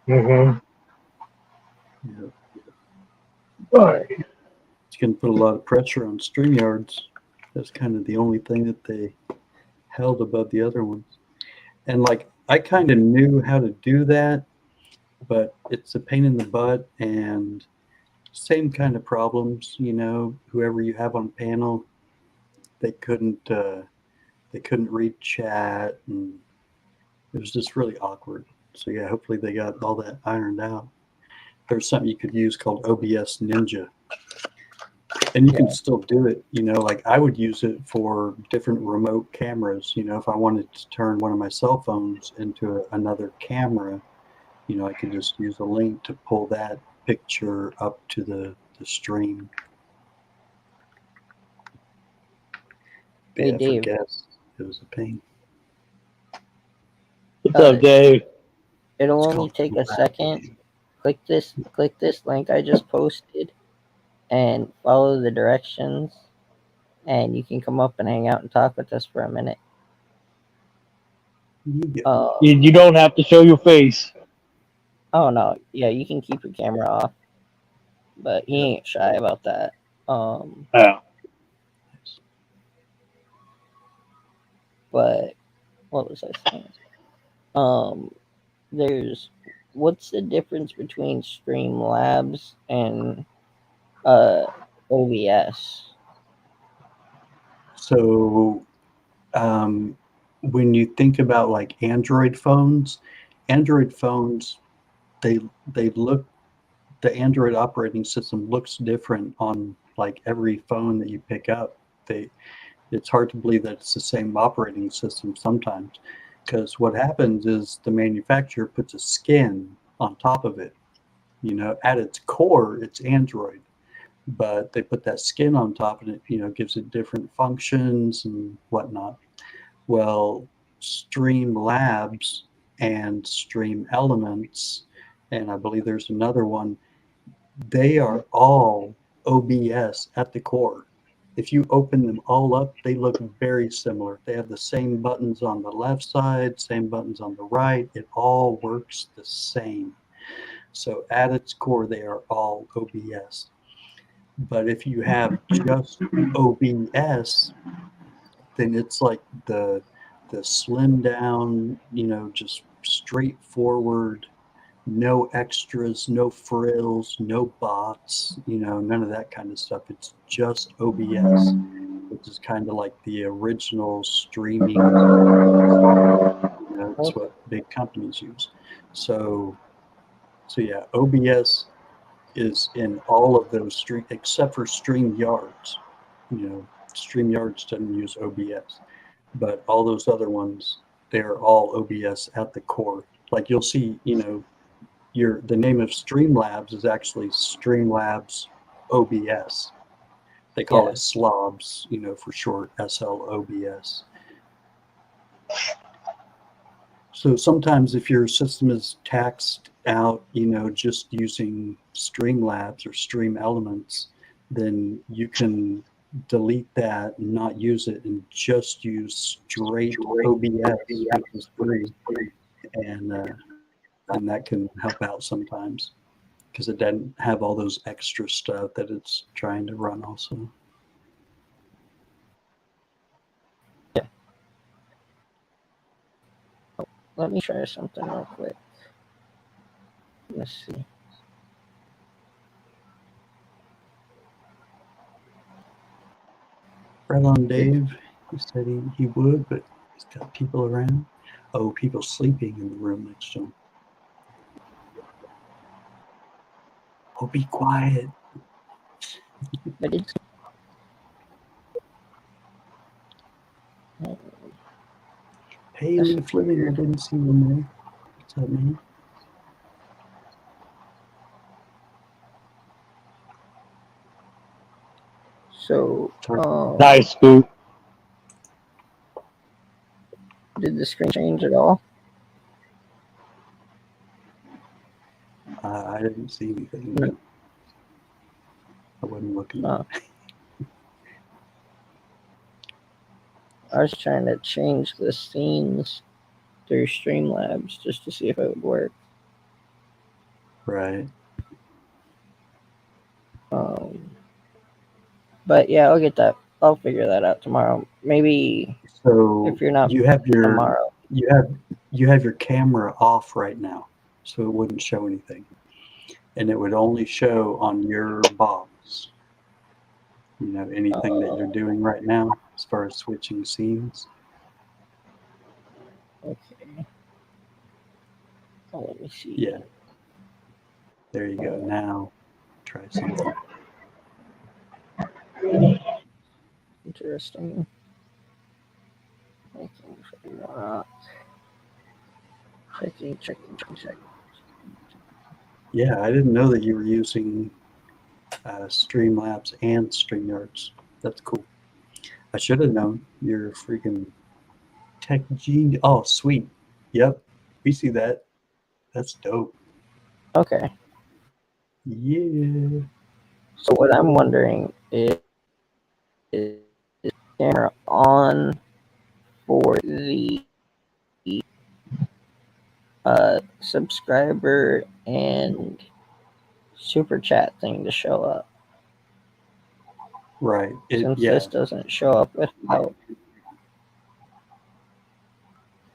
Mm-hmm. Yep. Right. It's going to put a lot of pressure on StreamYards. That's kind of the only thing that they held above the other ones. And like, I kind of knew how to do that, but it's a pain in the butt, and same kind of problems, you know, whoever you have on panel, they couldn't read chat, and it was just really awkward. So yeah, hopefully they got all that ironed out. There's something you could use called OBS Ninja, and you can still do it, you know, like I would use it for different remote cameras. You know, if I wanted to turn one of my cell phones into another camera, you know, I could just use a link to pull that picture up to the stream. But Hey, yeah, for Dave. guests, it was a pain. What's up, Dave? It'll It's only called take a Black second. Game. Click this link I just posted and follow the directions, and you can come up and hang out and talk with us for a minute. You don't have to show your face. Oh no, yeah, you can keep your camera off, but he ain't shy about that. Oh. but what was I saying? What's the difference between Streamlabs and OBS? So when you think about like Android phones, they look, the Android operating system looks different on like every phone that you pick up. It's hard to believe that it's the same operating system sometimes, because what happens is the manufacturer puts a skin on top of it. You know, at its core, it's Android, but they put that skin on top and it, you know, gives it different functions and whatnot. Well, Streamlabs and Stream Elements, and I believe there's another one, they are all OBS at the core. If you open them all up, they look very similar. They have the same buttons on the left side, same buttons on the right. It all works the same. So at its core, they are all OBS. But if you have just OBS, then it's like the slim down, you know, just straightforward, no extras, no frills, no bots, you know, none of that kind of stuff. It's just OBS, which is kind of like the original streaming. You know, it's what big companies use. So yeah, OBS is in all of those stream except for StreamYards. You know, StreamYards doesn't use OBS, but all those other ones, they're all OBS at the core. Like you'll see, you know, the name of Streamlabs is actually Streamlabs OBS. They call it SLOBS, you know, for short, SLOBS. So sometimes if your system is taxed out, you know, just using Streamlabs or Stream Elements, then you can delete that and not use it and just use straight OBS, which is free. And that can help out sometimes because it doesn't have all those extra stuff that it's trying to run also. Yeah. Let me try something real quick. Let's see. Right on, Dave. He said he would, but he's got people around. Oh, people sleeping in the room next to him. Oh, be quiet. But it's Haley Fleming, I didn't see you in there. What's up, man? so Nice, Scoop. did the screen change at all? I didn't see anything. No. I wasn't looking. I was trying to change the scenes through Streamlabs just to see if it would work. Right. But yeah, I'll get that. I'll figure that out tomorrow. Maybe So if you're not you have your tomorrow. you have your camera off right now, so it wouldn't show anything, and it would only show on your box. You know, anything that you're doing right now as far as switching scenes. Okay. Oh, let me see. Yeah. There you go. Now try something. Interesting. Checking. Yeah, I didn't know that you were using Streamlabs and StreamYards. That's cool. I should have known. You're a freaking tech genius. Oh, sweet. Yep, we see that. That's dope. Okay. Yeah. So what I'm wondering is the camera on for the subscriber and super chat thing to show up. Right. Since this doesn't show up without.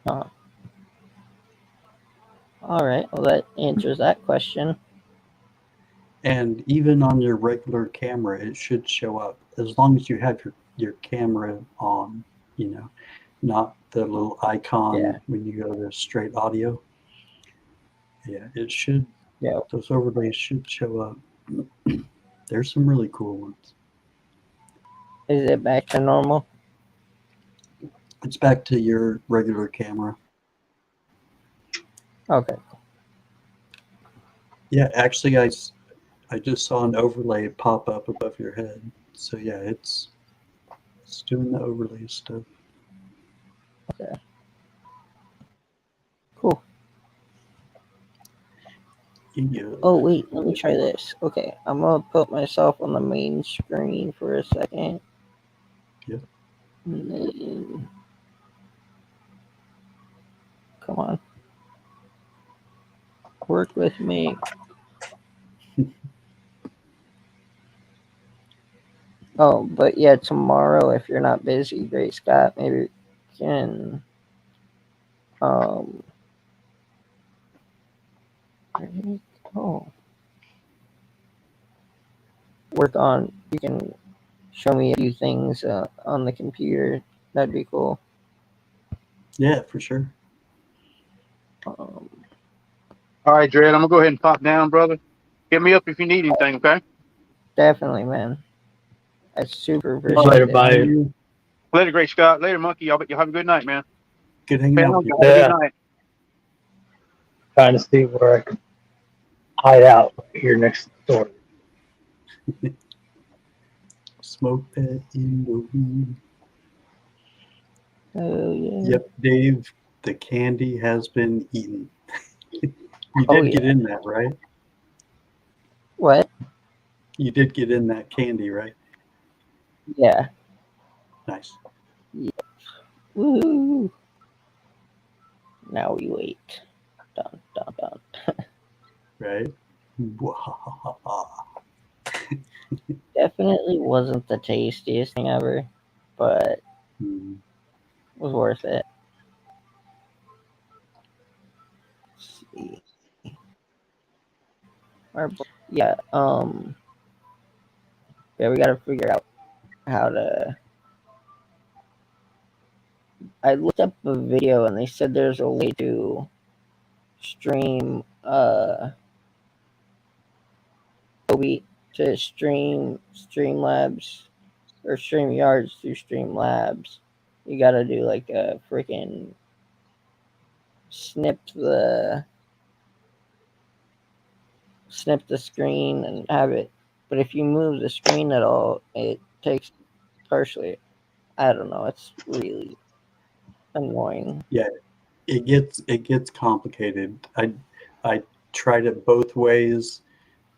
All right. Well, that answers that question. And even on your regular camera, it should show up as long as you have your camera on, not the little icon Yeah. when you go to straight audio. Yeah, it should. Yeah. Those overlays should show up. There's some really cool ones. Is it back to normal? It's back to your regular camera. Okay. Yeah, actually, I just saw an overlay pop up above your head. So yeah, it's doing the overlay stuff. Okay. Cool. Yeah. Oh wait, let me try this. Okay, I'm gonna put myself on the main screen for a second. Yeah. And then, come on, work with me. Oh, but yeah, tomorrow, if you're not busy, Great Scott, maybe we can where did it go? Work on. You can show me a few things on the computer. That'd be cool. Yeah, for sure. Um, All right, Dred, I'm gonna go ahead and pop down, brother. Hit me up if you need anything, okay? definitely, man. I super Later, appreciate it. bye. Later, Great Scott. Later, Monkey. Y'all have a good night, man. Good hanging out with you. Have a Yeah. good night. Trying to see where I can hide out here next door. Smoke that in the room. Oh yeah. Yep, Dave, the candy has been eaten. You Oh, did get yeah. in that, right? What? You did get in that candy, right? Yeah. Nice. Woo. Now we wait. Dun dun dun. Right? Definitely wasn't the tastiest thing ever, but Hmm. was worth it. Let's see. Yeah, yeah, we gotta figure out how to. I looked up a video and they said there's a way to stream Adobe to stream Streamlabs or StreamYards through Streamlabs. You gotta do like a freaking snip the screen and have it. But if you move the screen at all, it takes partially. I don't know. It's really annoying. Yeah, it gets complicated. I tried it both ways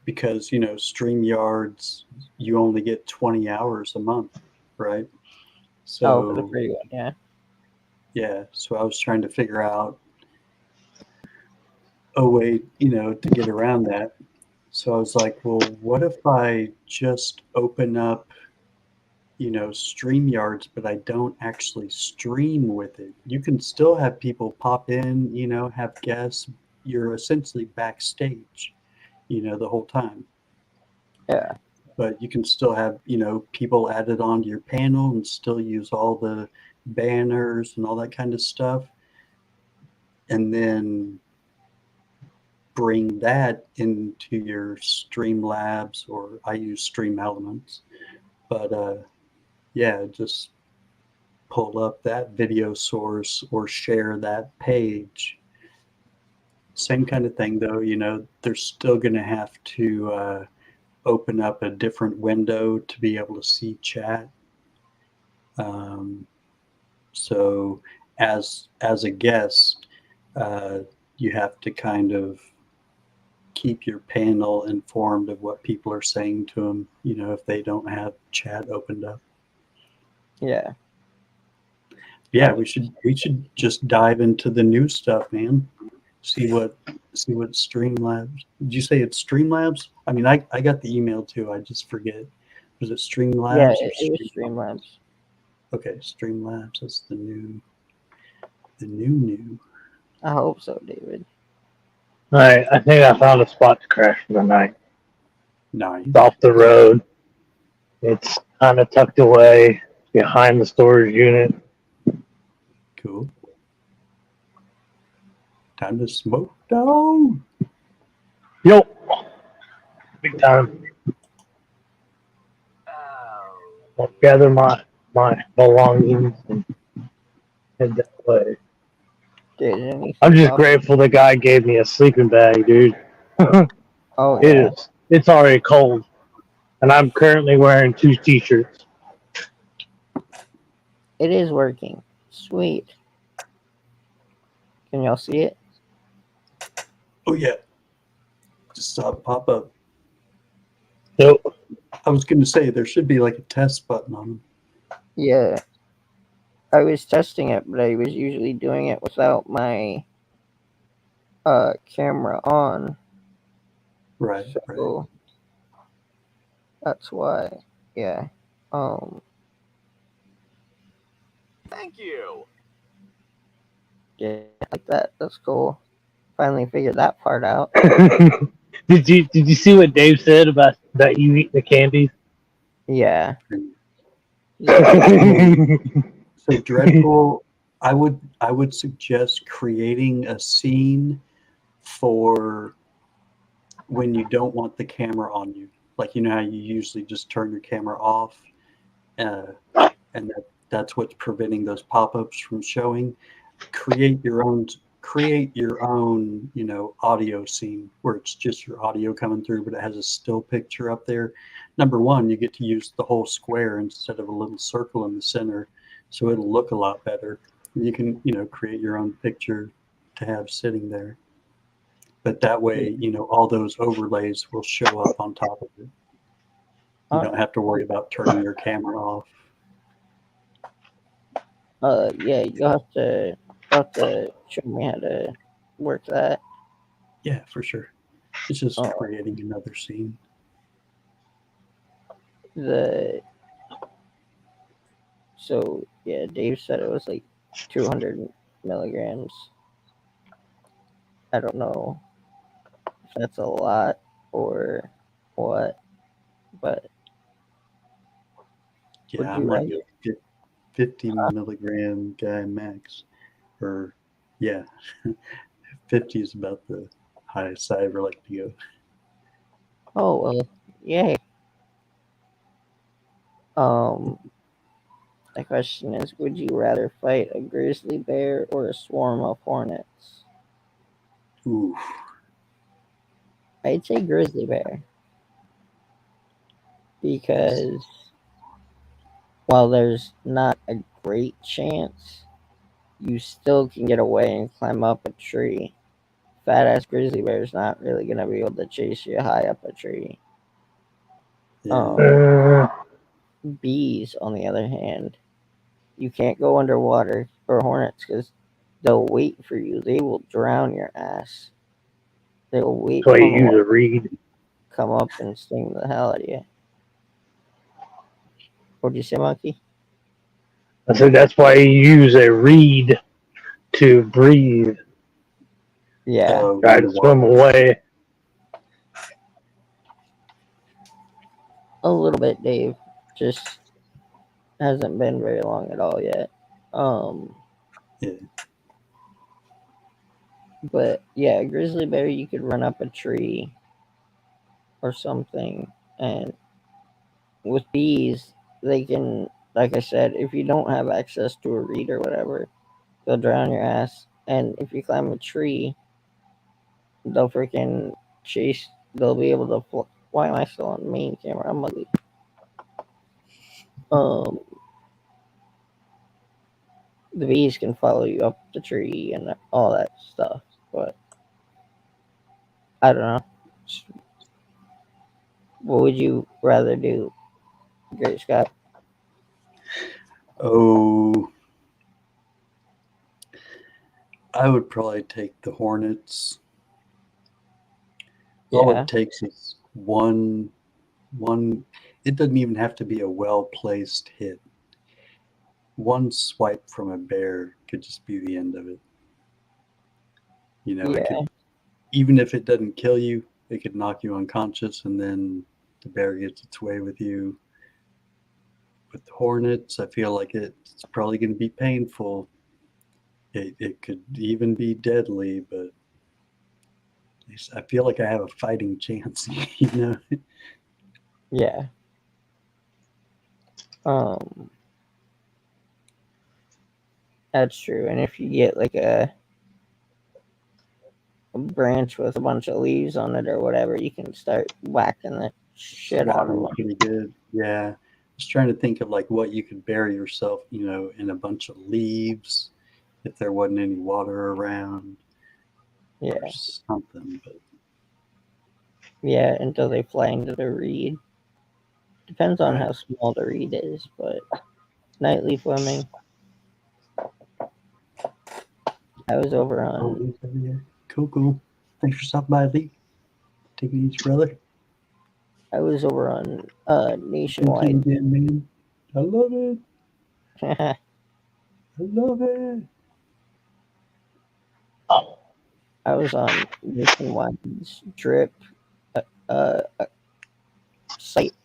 because StreamYards, you only get 20 hours a month, right? Oh, for the So free one, yeah. yeah, so I was trying to figure out a way, to get around that. So I was like, well, what if I just open up, StreamYards, but I don't actually stream with it? You can still have people pop in, have guests. You're essentially backstage, the whole time. Yeah. But you can still have, people added onto your panel and still use all the banners and all that kind of stuff. And then bring that into your Streamlabs, or I use Stream Elements. But yeah, just pull up that video source or share that page. Same kind of thing though, they're still going to have to open up a different window to be able to see chat. So as a guest, you have to kind of keep your panel informed of what people are saying to them, if they don't have chat opened up. Yeah. Yeah, we should just dive into the new stuff, man. See what Streamlabs. Did you say it's Streamlabs? I mean, I got the email too. I just forget. Was it Streamlabs? Yeah, or it was Streamlabs. Okay, Streamlabs. That's the new. The new. I hope so, David. All right, I think I found a spot to crash for the night. Nice. It's off the road. It's kind of tucked away behind the storage unit. Cool. Time to smoke down. Yo, big time. I'll gather my belongings and head that way. Dude, anything I'm just up? grateful the guy gave me a sleeping bag, dude. Oh, yeah. It's already cold, and I'm currently wearing 2 T-shirts. It is working. Sweet. Can y'all see it? Oh yeah. Just saw it pop up. Nope. I was going to say there should be like a test button on them. Yeah. I was testing it, but I was usually doing it without my camera on. Right. So that's why. Yeah. Thank you. Yeah, like that. That's cool. Finally figured that part out. Did you see what Dave said about that you eat the candies? Yeah. So Dreadpool, I would suggest creating a scene for when you don't want the camera on you. Like you know how you usually just turn your camera off, and that's what's preventing those pop-ups from showing. Create your own, audio scene where it's just your audio coming through, but it has a still picture up there. Number one, you get to use the whole square instead of a little circle in the center, so it'll look a lot better. You can, create your own picture to have sitting there. But that way, all those overlays will show up on top of it. You don't have to worry about turning your camera off. Yeah, you'll have to show me how to work that. Yeah, for sure. It's just creating another scene. So yeah, Dave said it was like 200 milligrams. I don't know if that's a lot or what, but Yeah, I'm like a 50 milligram guy max. Or, yeah, 50 is about the highest I ever like to go. Oh well, yay. The question is, would you rather fight a grizzly bear or a swarm of hornets? Ooh. I'd say grizzly bear. Because while there's not a great chance, you still can get away and climb up a tree. Fat ass grizzly bear's not really gonna be able to chase you high up a tree. Yeah. Bees, on the other hand, you can't go underwater, or hornets, because they'll wait for you. They will drown your ass. They will wait That's why on you the use water, a reed. come up and sting the hell out of you. What'd you say, Monkey? I said that's why you use a reed to breathe. Yeah. Try to swim away. A little bit, Dave. Just hasn't been very long at all yet. Yeah. But yeah, grizzly bear, you could run up a tree or something, and with bees, they can, like I said, if you don't have access to a reed or whatever, they'll drown your ass. And if you climb a tree, they'll freaking chase. They'll be able to. Why am I still on the main camera? I'm ugly. The bees can follow you up the tree and all that stuff, but I don't know. What would you rather do, Great Scott? Oh, I would probably take the Hornets. All it takes is one. It doesn't even have to be a well-placed hit. One swipe from a bear could just be the end of it. You know, Yeah. it could, even if it doesn't kill you, it could knock you unconscious, and then the bear gets its way with you. With hornets, I feel like it's probably going to be painful. It could even be deadly, but I feel like I have a fighting chance, you know? Yeah. That's true. And if you get like a branch with a bunch of leaves on it or whatever, you can start whacking the shit out of Swatting them. pretty good. Yeah. Just trying to think of like what you could bury yourself, you know, in a bunch of leaves if there wasn't any water around Yeah. or something. But Yeah, until they fly into the reed. Depends on Right. how small the reed is, but nightly swimming. I was over oh, on Lee's over here. Cool. Thanks for stopping by, Lee. Take it easy, brother. Thank you Nationwide. again, man. I love it. I love it. I was on Nationwide's drip site,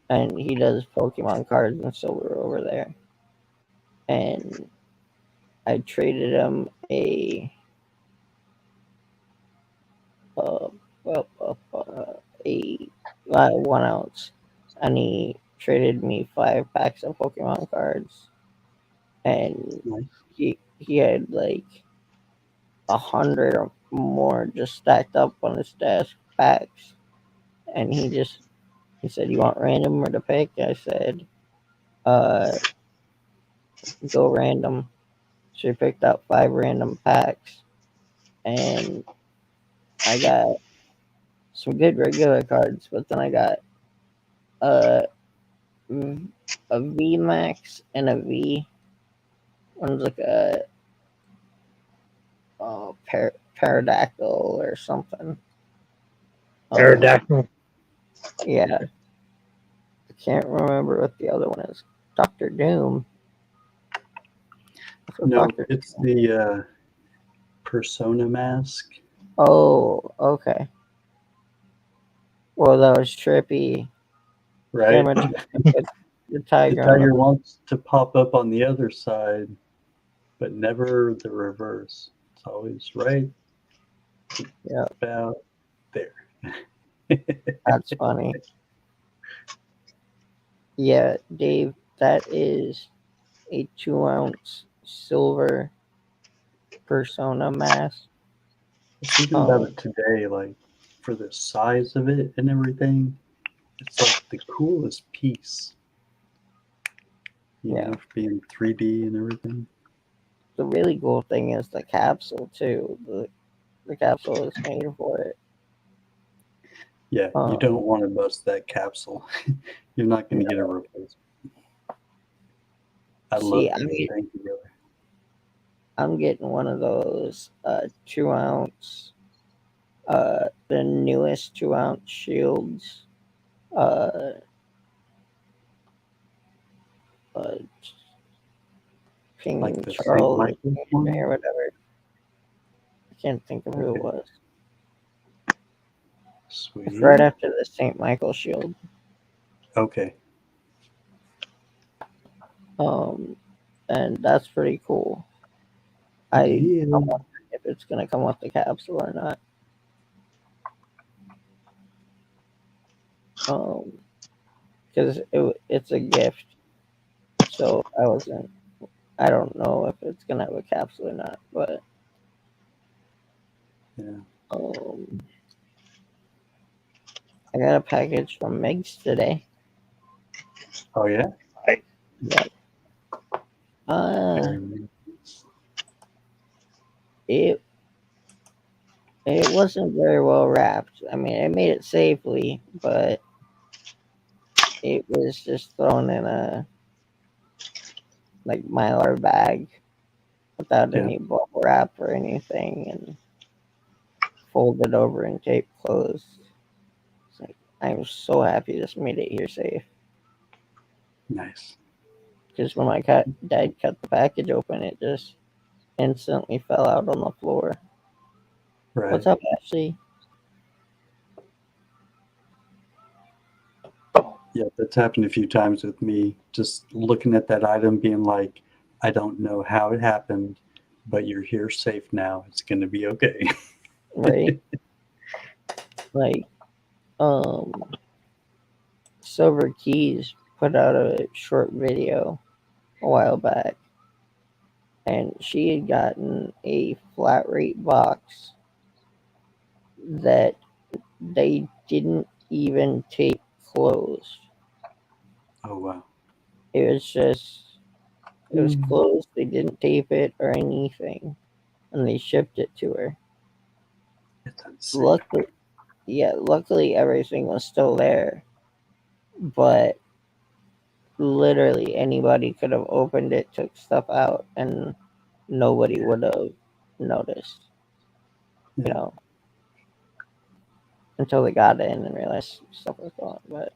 and he does Pokemon cards and silver over there. And I traded him a 1 ounce, and he traded me 5 packs of Pokemon cards, and Nice. he had like 100 or more just stacked up on his desk, packs, and he said, "You want random or to pick?" I said, "Go random." So he picked out 5 random packs, and I got some good regular cards, but then I got uh, a V Max and a V. One's like a Pterodactyl or something. Pterodactyl. Yeah. I can't remember what the other one is. Dr. Doom. No, it's the persona mask. Oh, okay. Well, that was trippy. Right? The tiger. The tiger wants to pop up on the other side, but never the reverse. It's always right about there. That's funny. Yeah, Dave, that is a 2 ounce silver persona mask. I was thinking about it today, like for the size of it and everything. It's like the coolest piece. You know, for being 3D and everything. The really cool thing is the capsule too. The capsule is made for it. Yeah, you don't want to bust that capsule. You're not going to get a replacement. I love it. Thank you, brother. I'm getting one of those 2 ounce, the newest 2 ounce shields. King like the Charles St. Michael one? or whatever. I can't think of who it was. Sweet. It's right after the St. Michael shield. Okay. And that's pretty cool. I wonder if it's gonna come with the capsule or not. Because it's a gift, so I don't know if it's gonna have a capsule or not, but I got a package from Meg's today. Oh yeah? Yeah. It wasn't very well wrapped. I mean, it made it safely, but it was just thrown in a like Mylar bag without any bubble wrap or anything, and folded over and taped closed. It's like, I'm so happy this made it here safe. Nice. because when my dad cut the package open, it just instantly fell out on the floor. Right. What's up, Ashley? Yeah, that's happened a few times with me. Just looking at that item, being like, I don't know how it happened, but you're here safe now. It's going to be okay. Right? Like, Silver Keys put out a short video a while back, and she had gotten a flat rate box that they didn't even tape closed. Oh, wow. It was closed. They didn't tape it or anything, and they shipped it to her. It's insane. Luckily everything was still there, but literally anybody could have opened it, took stuff out, and nobody would have noticed. Yeah. You know, until they got in and realized stuff was gone. But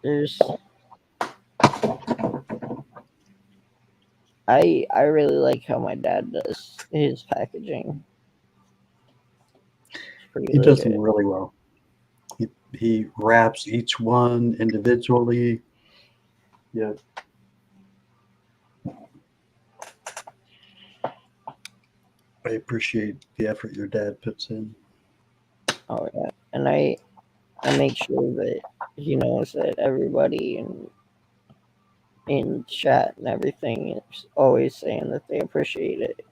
there's, I really like how my dad does his packaging. It's pretty He does them legit. really well. He wraps each one individually. Yeah. I appreciate the effort your dad puts in. Oh yeah, and I make sure that he knows that everybody in chat and everything is always saying that they appreciate it,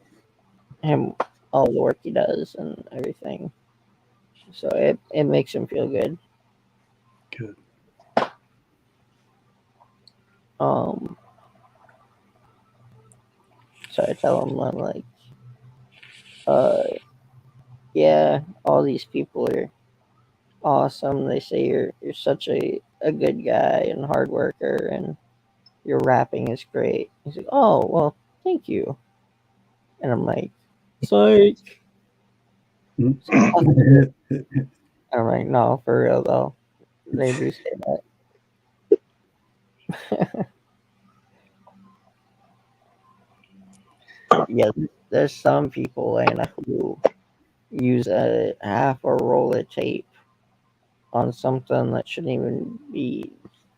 him, all the work he does and everything. So it makes him feel good. Good. So I tell him, I'm like, yeah, all these people are awesome. They say you're such a good guy and hard worker, and your rapping is great. He's like, oh well, thank you. And I'm like, psych. I'm like, no, for real though. They do say that. Yeah, there's some people, Lana, who use a half a roll of tape on something that shouldn't even be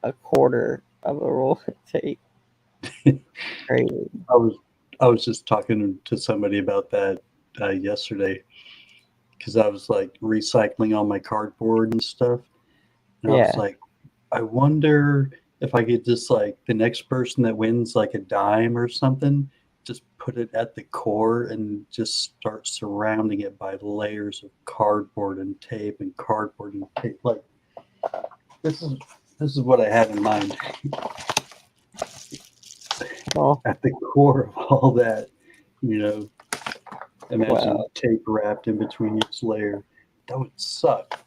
a quarter of a roll of tape. Crazy. I was just talking to somebody about that yesterday because I was like recycling all my cardboard and stuff, and I was Yeah. like, I wonder if I could just like the next person that wins like a dime or something, just put it at the core and just start surrounding it by layers of cardboard and tape and cardboard and tape. Like this is what I have in mind. Oh, At the core of all that, imagine wow. tape wrapped in between each layer. That would suck.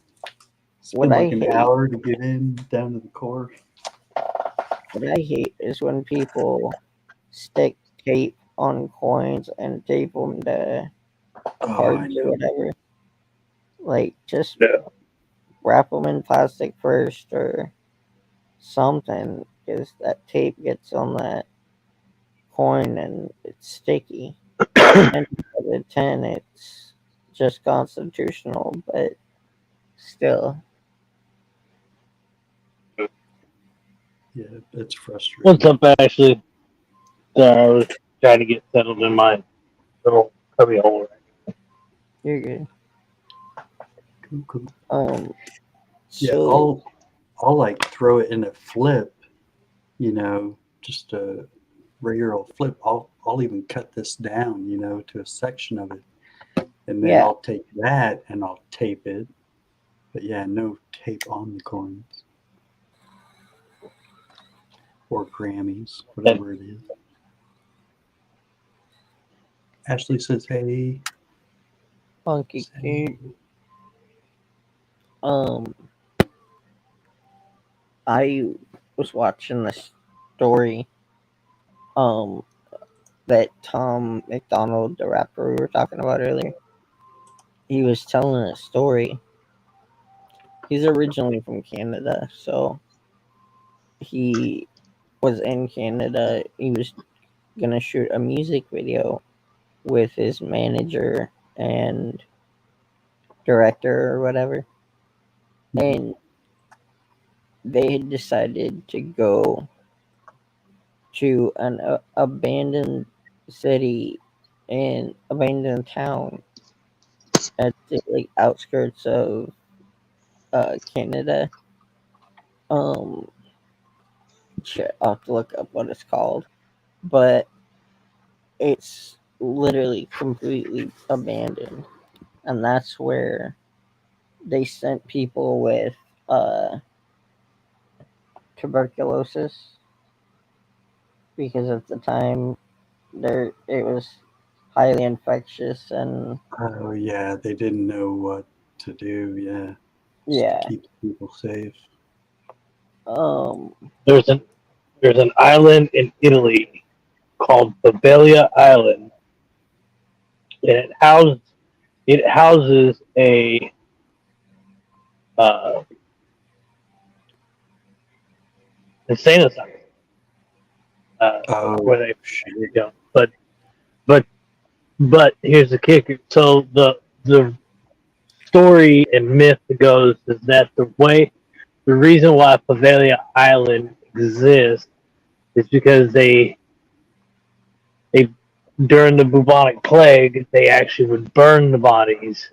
What Spend I like an hate, hour to get in down to the core. what I hate is when people stick tape on coins and tape them to Oh, I cards or know. whatever. Like, just Yeah. wrap them in plastic first or something, because that tape gets on that coin and it's sticky. And for the 10, it's just constitutional, but still. Yeah, it's frustrating. What's up, Ashley? I was trying to get settled in my little cubby hole. You're good. Cool. Yeah, So I'll like throw it in a flip, just a regular old flip. I'll even cut this down, to a section of it. And then yeah, I'll take that and I'll tape it. But yeah, no tape on the coins. Or Grammys, whatever it is. Ashley says, hey. funky cute. I was watching this story that Tom McDonald, the rapper we were talking about earlier, he was telling a story. He's originally from Canada, so he was in Canada. He was gonna shoot a music video with his manager and director or whatever, and they had decided to go to an abandoned city and abandoned town at the outskirts of Canada. Um, I'll have to look up what it's called, but it's literally completely abandoned, and that's where they sent people with tuberculosis, because at the time there it was highly infectious, and Oh yeah, they didn't know what to do. Yeah, just yeah, to keep people safe. um, There's an island in Italy called Babelia Island, and it houses a uh, insane asylum Oh where they shit. you know, but here's the kicker. So the story and myth goes is that the reason why Pavelia Island exists is because they during the bubonic plague they actually would burn the bodies,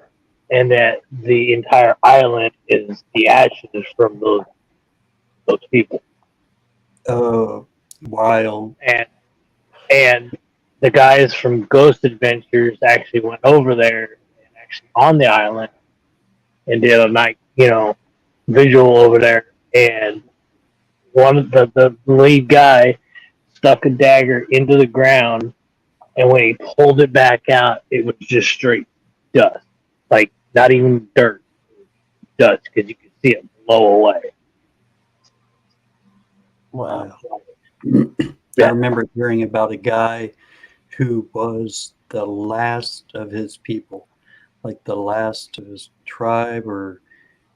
and that the entire island is the ashes from those people. Oh, wild. And the guys from Ghost Adventures actually went over there and actually on the island and did a night, visual over there. And one of the lead guy stuck a dagger into the ground, and when he pulled it back out, it was just straight dust, like not even dirt, dust, because you could see it blow away. wow, I remember hearing about a guy who was the last of his people, like the last of his tribe, or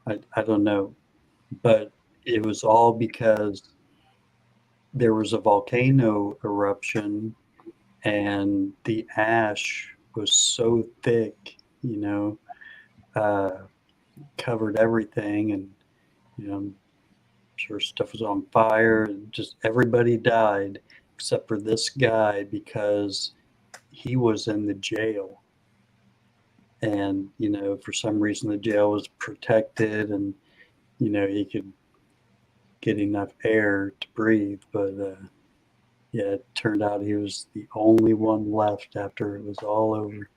I don't know, but it was all because there was a volcano eruption and the ash was so thick, covered everything, and I'm sure stuff was on fire, and just everybody died except for this guy because he was in the jail. And, for some reason the jail was protected, and, he could get enough air to breathe. But yeah, it turned out he was the only one left after it was all over.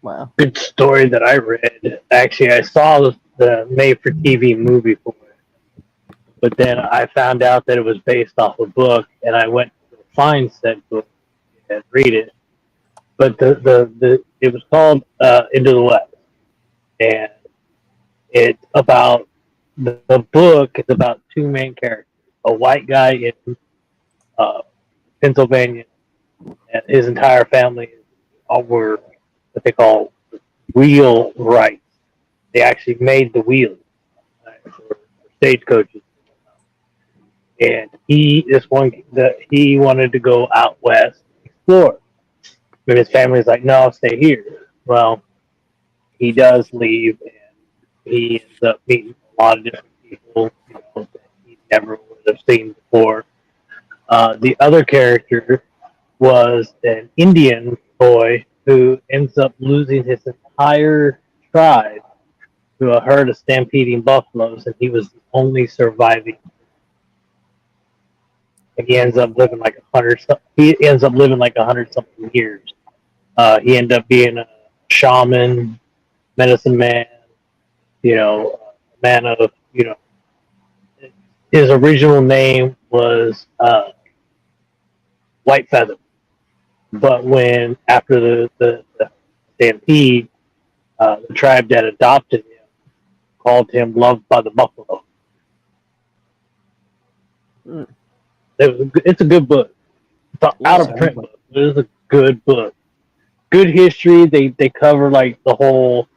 wow, Good story that I read. Actually, I saw the made-for-TV movie for it, but then I found out that it was based off a book, and I went to find said book and read it. But it was called Into the West, and it's about the book is about two main characters: a white guy in Pennsylvania, and his entire family all were what they call wheelwrights. They actually made the wheels for stagecoaches, and he wanted to go out west and explore. But his family's like, no, stay here. Well, he does leave, and he ends up meeting a lot of different people that he never would have seen before. The other character was an Indian boy who ends up losing his entire tribe to a herd of stampeding buffaloes, and he was the only surviving. And he ends up living like 100. He ends up living like 100-something years. He ended up being a shaman, medicine man, man of, his original name was White Feather. But when, after the stampede, the tribe that adopted him called him Loved by the Buffalo. Mm. It's a good book. It's an Yeah. out of print book. It is a good book. Good history. They cover like the whole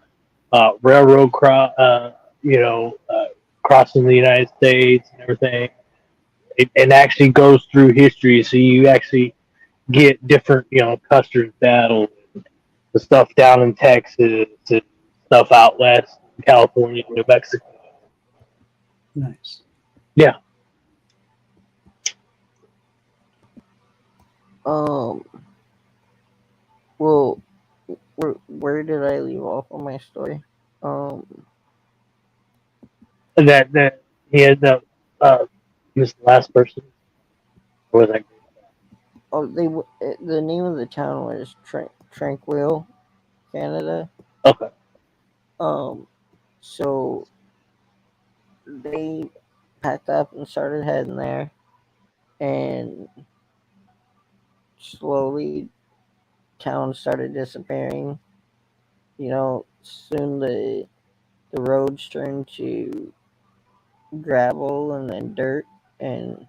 railroad crossing the United States and everything. It actually goes through history, so you actually get different, Custer's battle, the stuff down in Texas, and stuff out west, in California, New Mexico. Nice. Yeah. Well, where did I leave off on my story? That he had he was the last person. Or was that? Oh, the name of the town was Tranquil, Canada. Okay. So they packed up and started heading there, and slowly town started disappearing. Soon the roads turned to gravel and then dirt, and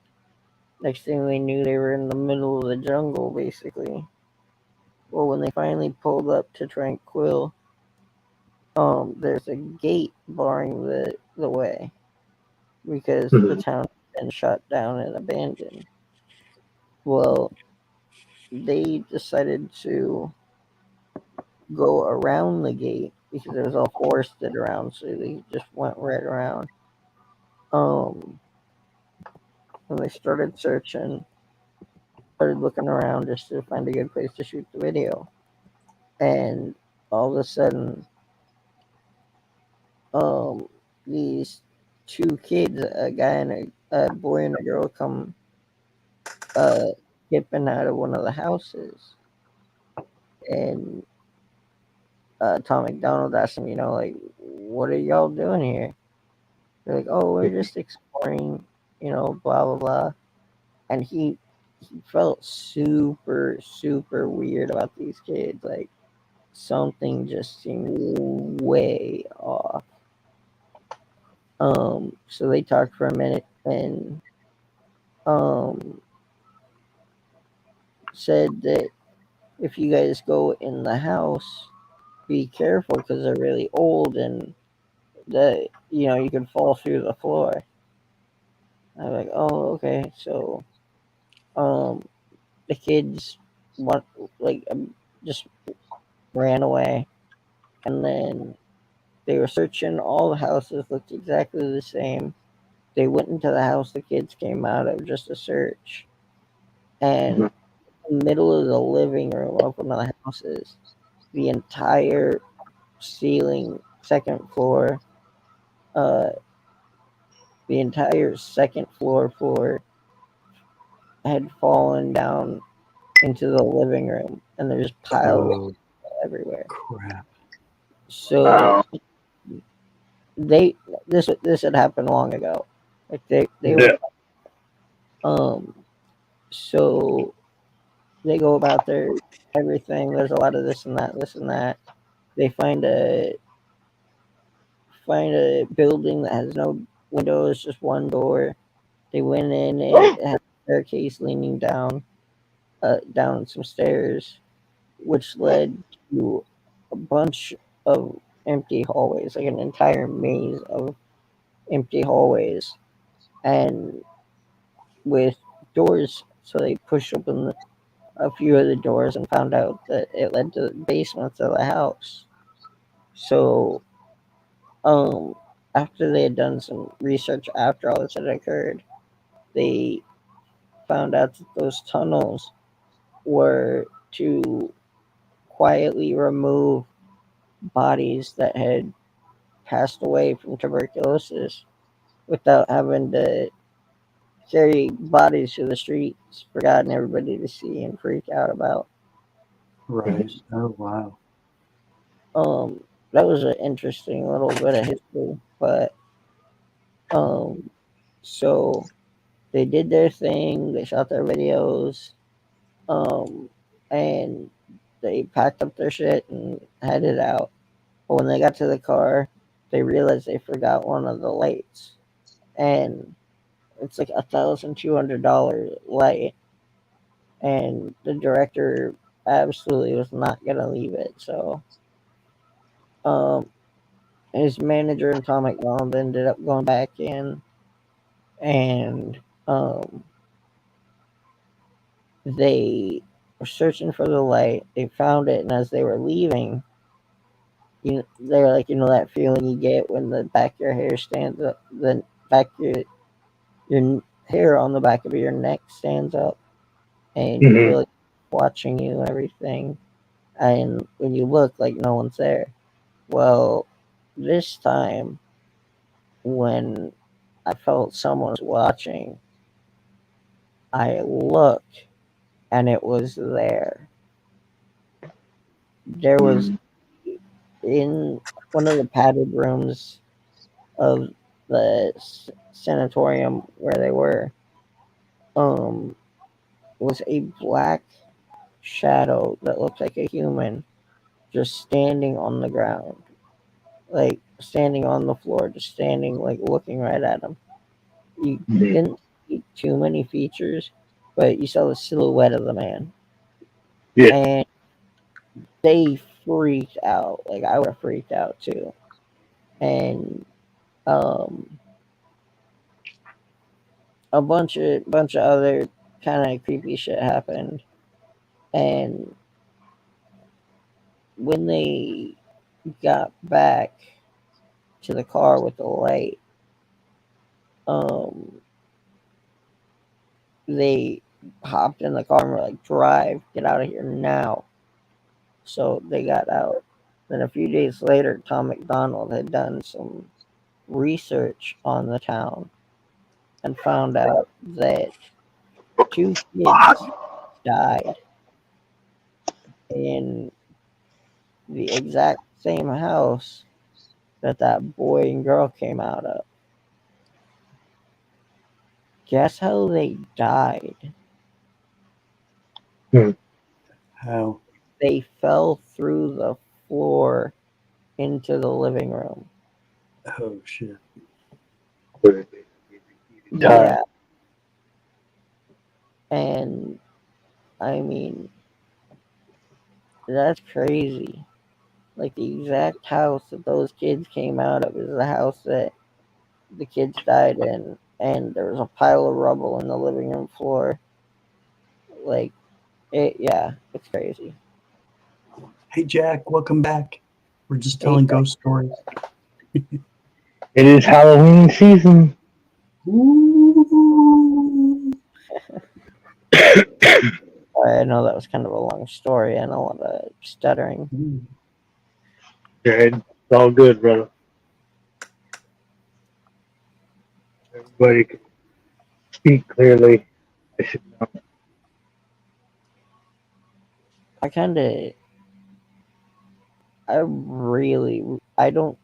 next thing they knew, they were in the middle of the jungle, basically. Well, when they finally pulled up to Tranquil, there's a gate barring the way because the town had been shut down and abandoned. Well, they decided to go around the gate because it was all forested around, so they just went right around. When they started searching, started looking around just to find a good place to shoot the video, and all of a sudden, these two kids, a guy and a boy and a girl, come skipping out of one of the houses, and Tom McDonald asked them, like, what are y'all doing here? They're like, oh, we're just exploring, blah blah blah. And he felt super super weird about these kids. Like something just seemed way off. So they talked for a minute and said that if you guys go in the house, be careful because they're really old and that you can fall through the floor. I'm like, oh, okay. So, the kids want just ran away, and then they were searching. All the houses looked exactly the same. They went into the house the kids came out of just a search, and in the middle of the living room of one of the houses, the entire ceiling, second floor, uh, the entire second floor had fallen down into the living room, and there's piles Oh, everywhere. crap. So this had happened long ago. Like they were so they go about their everything. There's a lot of this and that, this and that. They find a building that has no windows, just one door. They went in and it had a staircase leaning down some stairs, which led to a bunch of empty hallways, like an entire maze of empty hallways, and with doors. So they pushed open a few of the doors and found out that it led to the basements of the house. So, after they had done some research after all this had occurred, they found out that those tunnels were to quietly remove bodies that had passed away from tuberculosis without having to carry bodies to the streets, forgotten everybody to see and freak out about. Right. Oh, wow. That was an interesting little bit of history, but so they did their thing, they shot their videos, and they packed up their shit and headed out. But when they got to the car, they realized they forgot one of the lights, and it's like $1,200 light, and the director absolutely was not gonna leave it. So, his manager and Tom McDonald ended up going back in, and they were searching for the light. They found it, and as they were leaving, they were like, that feeling you get when the back of your hair stands up, the back of your hair on the back of your neck stands up, and you feel like watching you and everything. And when you look, like no one's there. Well, this time, when I felt someone was watching, I looked, and it was there. There was in one of the padded rooms of the sanatorium where they were, was a black shadow that looked like a human just standing on the ground, like standing on the floor, just standing, like looking right at him. You didn't see too many features, but you saw the silhouette of the man. Yeah. And they freaked out. Like I would have freaked out too. And a bunch of other kind of creepy shit happened. And when they got back to the car with the light, they hopped in the car and were like, drive, get out of here now. So they got out. Then a few days later, Tom McDonald had done some research on the town and found out that 2 kids died in the exact same house that boy and girl came out of. Guess how they died? How? They fell through the floor into the living room. Oh shit. Yeah. And I mean, that's crazy. Like the exact house that those kids came out of is the house that the kids died in, and there was a pile of rubble in the living room floor. Like, it's crazy. Hey Jack, welcome back. We're just telling ghost stories. It is Halloween season. Ooh. I know that was kind of a long story and a lot of stuttering. Good. It's all good, brother. Everybody can speak clearly. I don't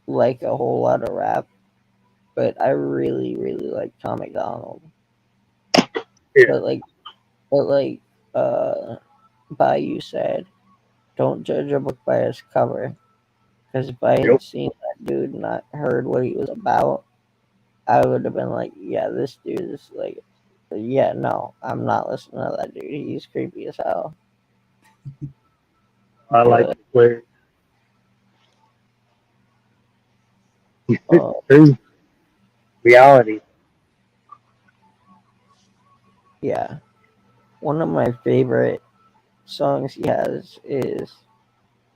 like a whole lot of rap, but I really, really like Tom McDonald. Yeah. But like Bayou said, don't judge a book by its cover. Because if I had seen that dude and not heard what he was about, I would have been like, yeah, this dude is like, yeah, no, I'm not listening to that dude. He's creepy as hell. I like the player. He's true. Reality. Yeah. One of my favorite songs he has is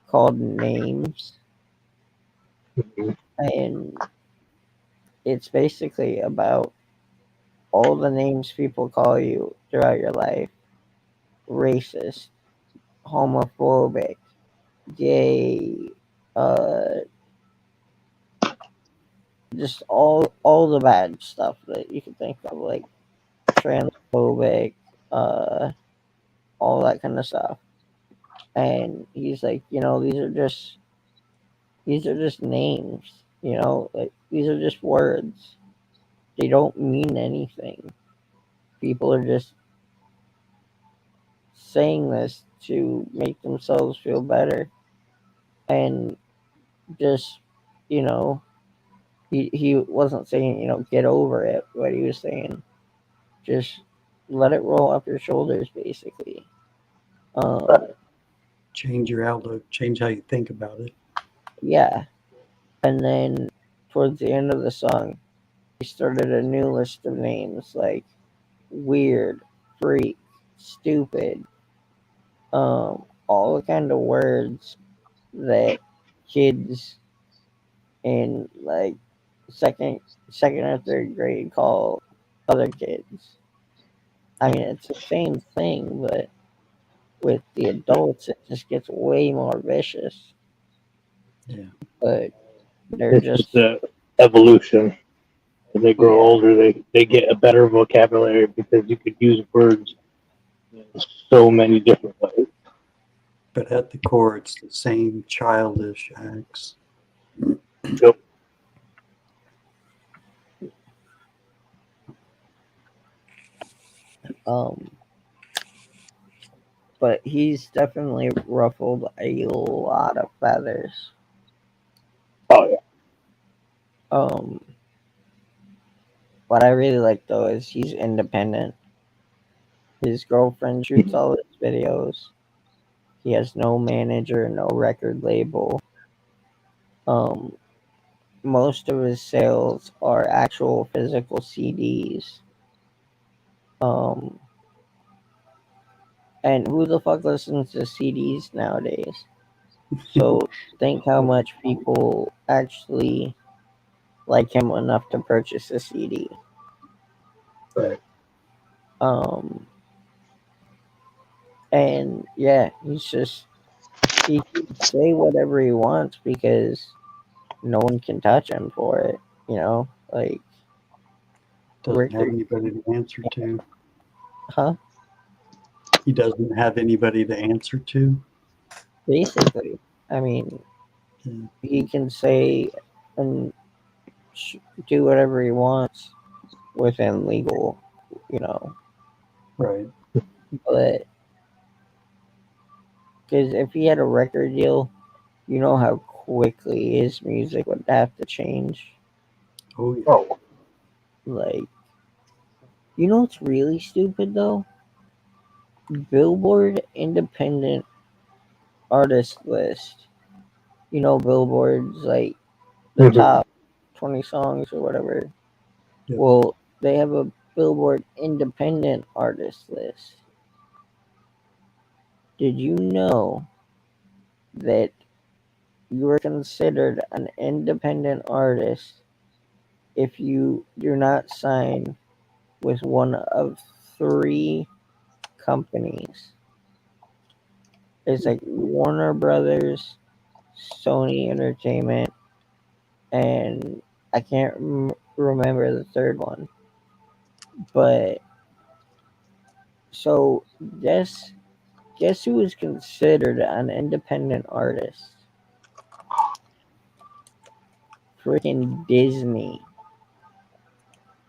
called Names. And it's basically about all the names people call you throughout your life. Racist, homophobic, gay, just all the bad stuff that you can think of, like transphobic, all that kind of stuff. And he's like, these are just names, like these are just words. They don't mean anything. People are just saying this to make themselves feel better, and just, he wasn't saying, get over it. What he was saying, just let it roll off your shoulders, basically. Change your outlook, change how you think about it. Yeah. And then towards the end of the song, he started a new list of names like weird, freak, stupid, all the kind of words that kids in like second or third grade call other kids. I mean, it's the same thing, but with the adults, it just gets way more vicious. Yeah. But they're It's just just the evolution. As they grow yeah, older, they get a better vocabulary because you could use words in so many different ways. But at the core, it's the same childish acts. Yep. um. But he's definitely ruffled a lot of feathers. Oh yeah. Um, what I really like though is he's independent. His girlfriend shoots all his videos. He has no manager, no record label. Um, most of his sales are actual physical CDs. Um, and who the fuck listens to CDs nowadays? So think how much people actually like him enough to purchase a CD. Right. And yeah, he can say whatever he wants because no one can touch him for it, you know? Like Doesn't have Richter, anybody to answer to. huh? He doesn't have anybody to answer to. Basically, I mean, Yeah. he can say and do whatever he wants within legal, you know. Right. But because if he had a record deal, you know how quickly his music would have to change. Oh yeah. Oh. Like, you know what's really stupid though? Billboard independent artist list. You know, Billboard's like the Mhm. top 20 songs or whatever. Yep. Well, they have a Billboard independent artist list. Did you know that you are considered an independent artist if you do not sign with one of three companies? It's like Warner Brothers, Sony Entertainment, and I can't remember the third one. But so guess who is considered an independent artist? Freaking Disney.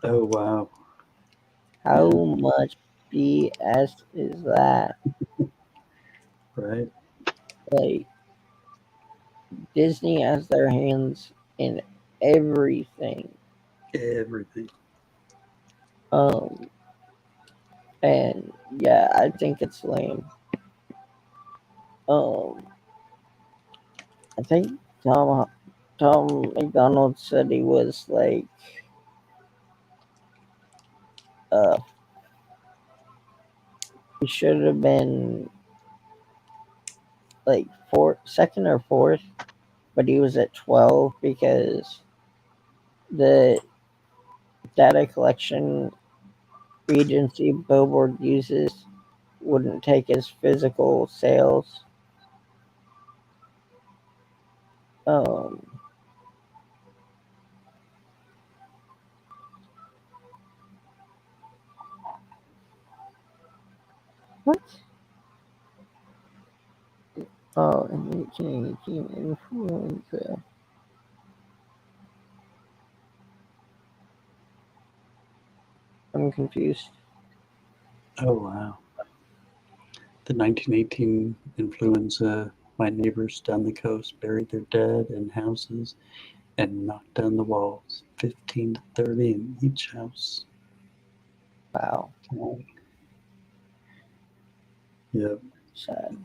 Oh wow. How Yeah. much BS is that? Right. Like Disney has their hands in everything. Everything. Um and yeah, I think it's lame. Um I think Tom McDonald said he was like uh he should have been like second or fourth, but he was at 12 because the data collection agency Billboard uses wouldn't take his physical sales. Um, what? Oh, and 1818 influenza. I'm confused. Oh wow. The 1918 influenza. My neighbors down the coast buried their dead in houses and knocked down the walls. 15 to 30 in each house. Wow, Oh, yep. sad.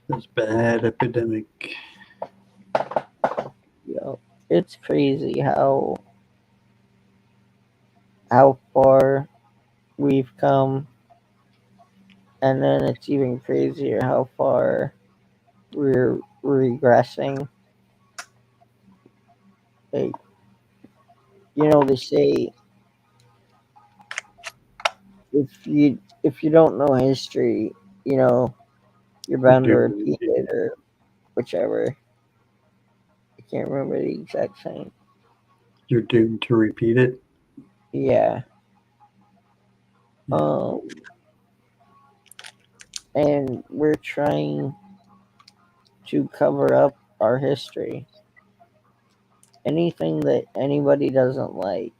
It was a bad epidemic. it's crazy how far we've come, and then it's even crazier how far we're regressing. Like, they say if you don't know history, you're bound to Dude, repeat it or whichever. I can't remember the exact saying. you're doomed to repeat it. Yeah. Yeah. And we're trying to cover up our history. Anything that anybody doesn't like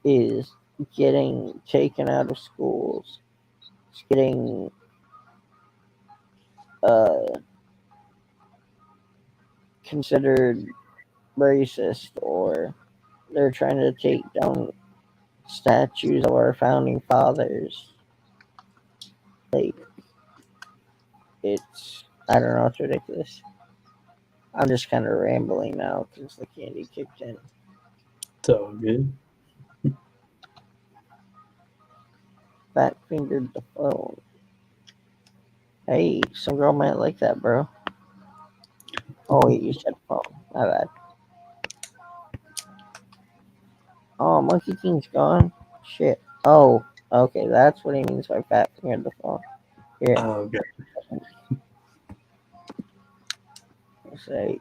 is getting taken out of schools. It's getting considered racist, or they're trying to take down statues of our founding fathers. Like, I don't know, it's ridiculous. I'm just kind of rambling now because the candy kicked in. It's all good. Fat fingered the phone. Hey, some girl might like that, bro. Oh, wait, you said phone. My bad. Oh, Monkey King's gone. Shit. Oh, okay, that's what he means by fat fingered the phone. Here, Oh, okay. say,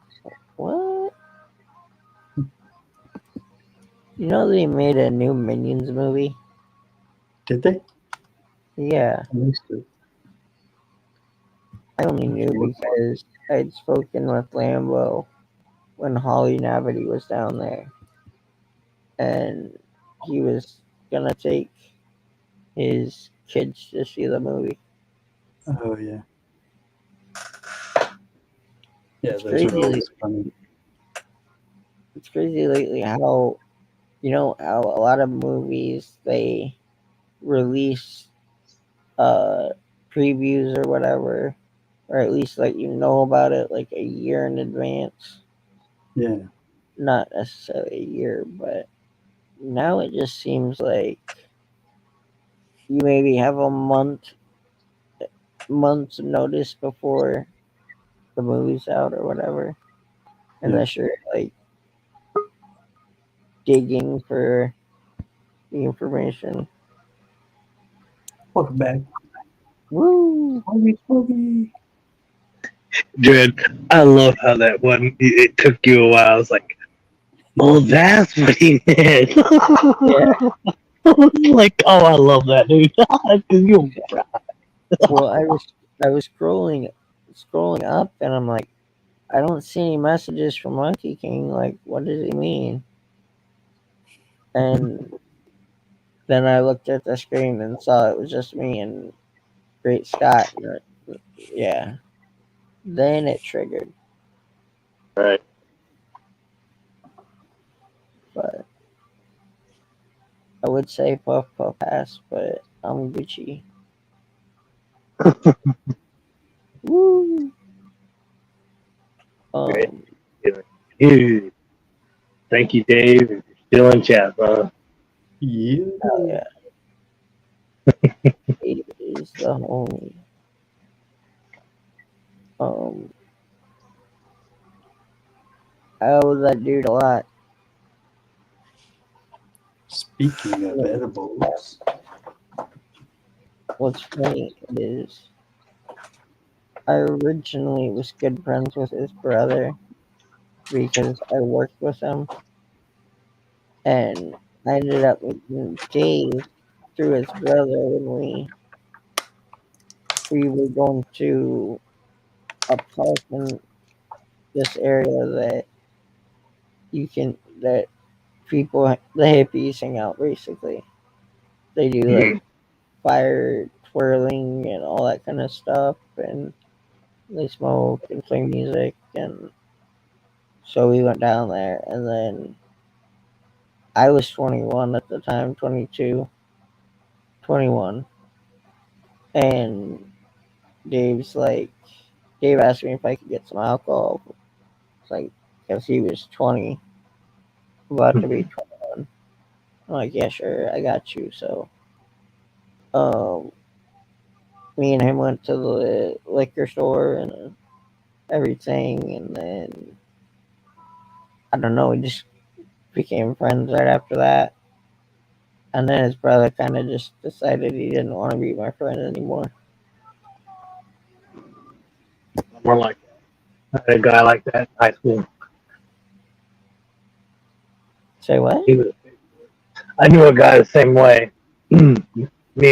what? You know they made a new Minions movie? Did they? Yeah, I missed it. I only knew because I'd spoken with Lambo when Holly Navity was down there. And he was gonna take his kids to see the movie. Oh, yeah. Yeah, It's those crazy. are always funny. It's crazy lately how how a lot of movies they release previews or whatever, or at least let you know about it like a year in advance. Yeah. Not necessarily a year, but now it just seems like you maybe have a month's notice before the movie's out or whatever, unless you're like digging for the information. Welcome back. Woo! Smokey. Dude, I love how that one, it took you a while. I was like, oh, that's what he meant. Yeah. Like, oh, I love that, dude. 'Cause you, Well, I was scrolling up, and I'm like, I don't see any messages from Monkey King. Like, what does he mean? And then I looked at the screen and saw it was just me and Great Scott. Yeah. Then it triggered. Right. But I would say Puff Puff Pass, but I'm Gucci. Woo! Great. Dude, thank you, Dave. You're still in chat, bro. Yeah. Hell yeah. It is the homie. I owe that dude a lot. Speaking of edibles, What's funny is I originally was good friends with his brother because I worked with him, and I ended up meeting Dave through his brother when we were going to a park in this area that people, the hippies, hang out. Basically, they do like fire twirling and all that kind of stuff, and they smoke and play music. And so we went down there, and then I was 21 at the time, 22, 21. And Dave asked me if I could get some alcohol. It's like, because he was 20, about to be 21. I'm like, yeah, sure, I got you. So, um, me and him went to the liquor store and everything, and then I don't know, we just became friends right after that. And then his brother kind of just decided he didn't want to be my friend anymore. More like that. I had a guy like that in high school. Say what? He was. I knew a guy the same way. Me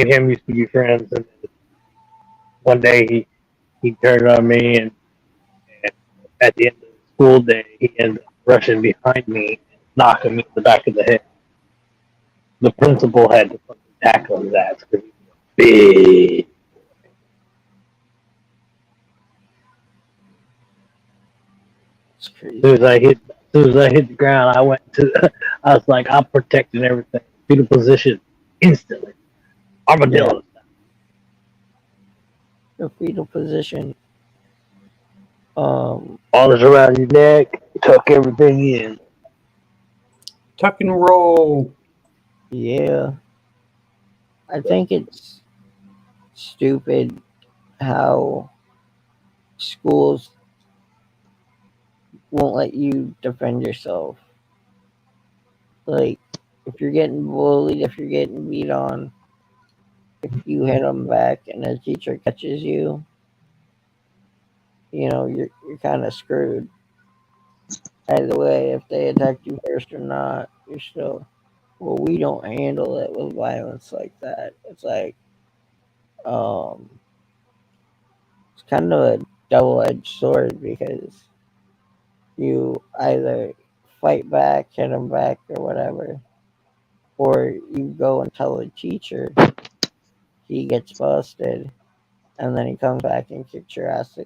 and him used to be friends, and then one day he turned on me, and at the end of the school day, he ended up rushing behind me and knocking me in the back of the head. The principal had to fucking tackle his ass because he was big. It's crazy. As soon as I hit the ground, I went to. I was like, I'm protecting everything. Fetal position instantly. Armadillo. The fetal position. Arms around your neck, tuck everything in. Tuck and roll. Yeah. I think it's stupid how schools won't let you defend yourself. Like, if you're getting bullied, if you're getting beat on, if you hit them back and the teacher catches you, you're kind of screwed. Either way, if they attack you first or not, you're still. Well, we don't handle it with violence like that. It's like, um, it's kind of a double-edged sword because you either fight back, hit them back, or whatever, or you go and tell the teacher, he gets busted, and then he comes back and kicks your ass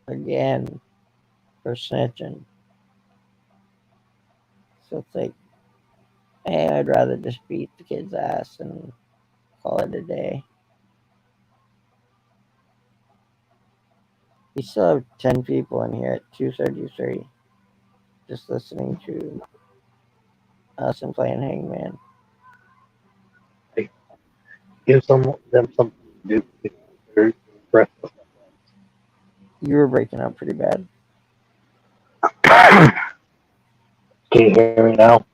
again for snitching. So it's like, hey, I'd rather just beat the kid's ass and call it a day. We still have 10 people in here at 2:33 just listening to us and playing Hangman. Give them something to do. They're breathless. You were breaking up pretty bad. Can you hear me now?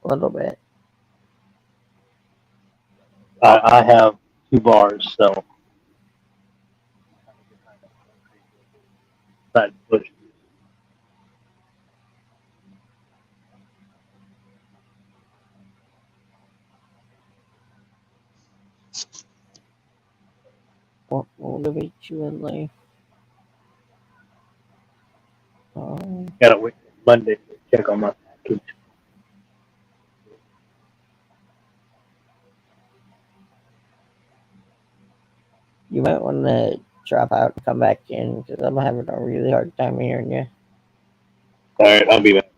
A little bit. I have 2 bars, so that push. What motivates you in life? Gotta wait till Monday to check on my package. You might want to drop out and come back in because I'm having a really hard time hearing you. All right, I'll be back.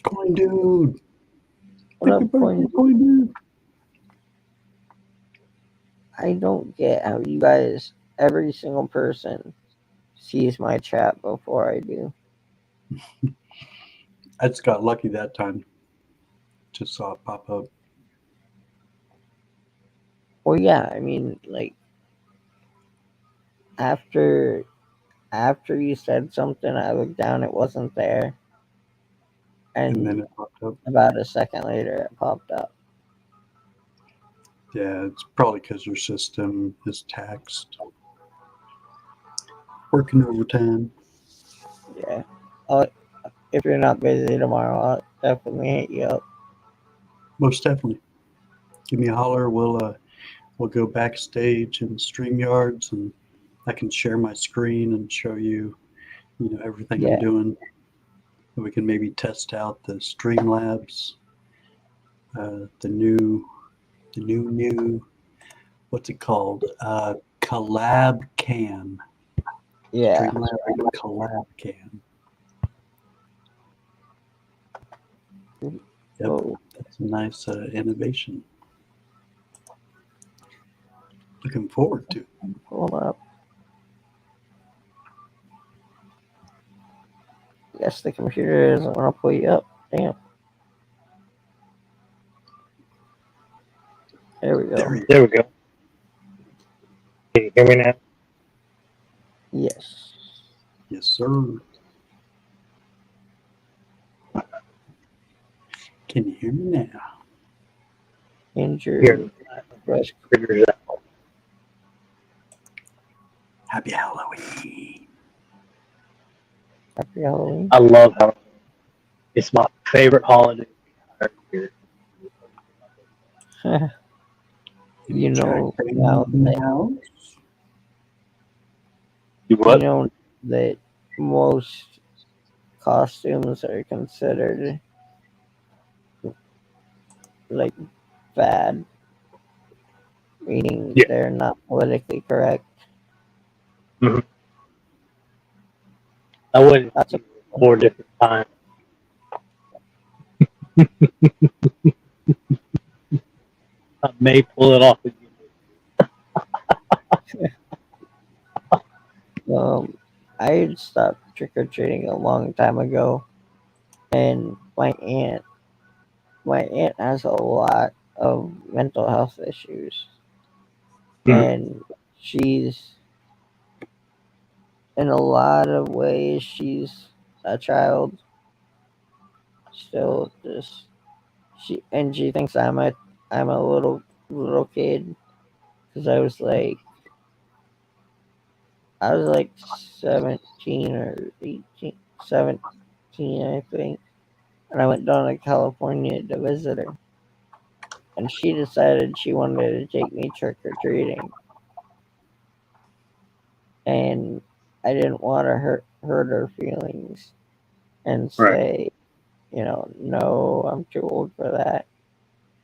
Coin dude. What Happy up, birthday, Coin? Coin dude. I don't get how you guys, every single person, sees my chat before I do. I just got lucky that time. Just saw it pop up. Well, yeah, I mean, like, after you said something, I looked down, it wasn't there. And then And it popped up. about a second later, it popped up. Yeah, it's probably because your system is taxed. Working overtime. Yeah. If you're not busy tomorrow, I'll definitely hit you up. Most definitely. Give me a holler. We'll go backstage in StreamYards, and I can share my screen and show you, everything Yeah. I'm doing. And we can maybe test out the Streamlabs, the new, what's it called? Collab Cam. Yeah. Streamlabs Collab Cam. Yep, Oh, that's a nice innovation. Looking forward to. Pull them up. Guess the computer doesn't want to pull you up. Damn. There we go. There we go. Can you hear me now? Yes. Yes, sir. Can you hear me now? Injured. Here. Breast. Figures it out. Happy Halloween. Happy Halloween. I love Halloween. It's my favorite holiday of the entire year. You know Jack now in the that, house? You you what? know that most costumes are considered like bad, meaning Yeah. they're not politically correct. I went That's a 4 different times. I may pull it off again. I had stopped trick or treating a long time ago, and my aunt has a lot of mental health issues, and she's in a lot of ways she's a child still. Just she thinks I'm a little kid because I was like 17 or 18, 17 I think, and I went down to California to visit her, and she decided she wanted to take me trick or treating, and I didn't want to hurt her feelings and say, no, I'm too old for that.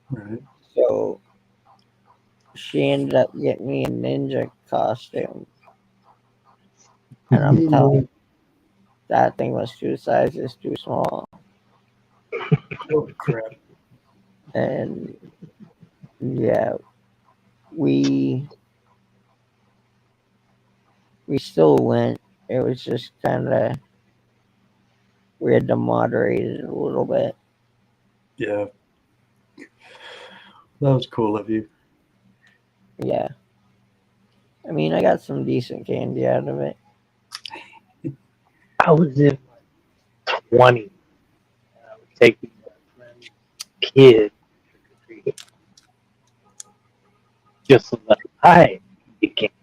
Right. So she ended up getting me a ninja costume, and I'm telling you, that thing was 2 sizes too small, Oh, crap. and yeah, we still went. It was just kind of, we had to moderate it a little bit. Yeah. That was cool of you. Yeah. I mean, I got some decent candy out of it. I was in my 20s. And I was taking my friend's kid trick-or-treating. Just so that I could get candy.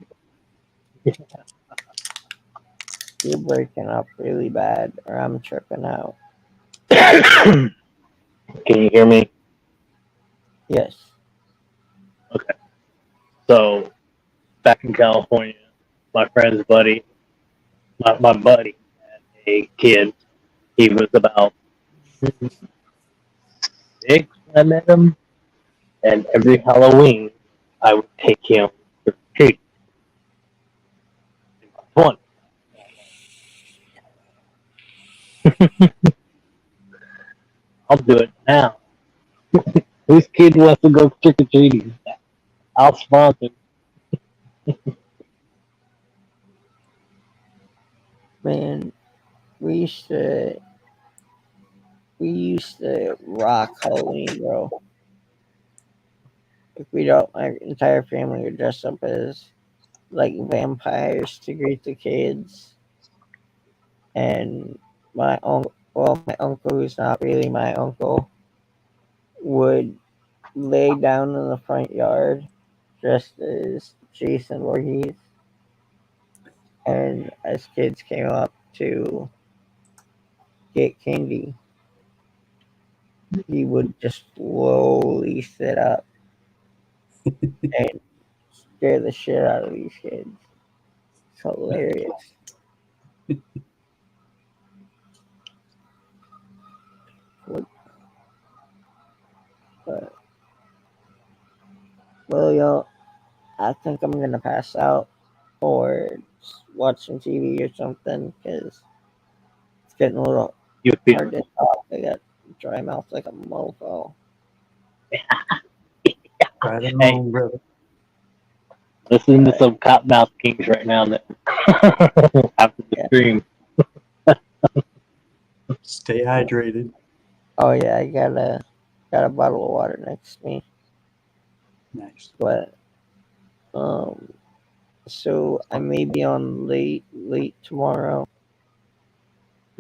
You're breaking up really bad, or I'm tripping out. Can you hear me? Yes. Okay. So, back in California, my friend's buddy, my buddy, had a kid. He was about 6 when I met him, and every Halloween I would take him to treat. One. I'll do it now. This kid wants to go trick or treating. I'll sponsor. Man, we used to rock Halloween, bro. Like my entire family would dress up as like vampires to greet the kids, and my uncle, who's not really my uncle, would lay down in the front yard dressed as Jason Voorhees, and as kids came up to get candy, he would just slowly sit up and scare the shit out of these kids. It's hilarious. But, well, y'all, I think I'm gonna pass out or watch some TV or something because it's getting a little You feel hard to talk. I got dry mouth like a mofo. Right Hey. along, brother. Listening to some Cottonmouth Kings right now that after the Yeah. stream. Stay hydrated. Oh yeah, I got a bottle of water next to me. Nice. But so I may be on late tomorrow.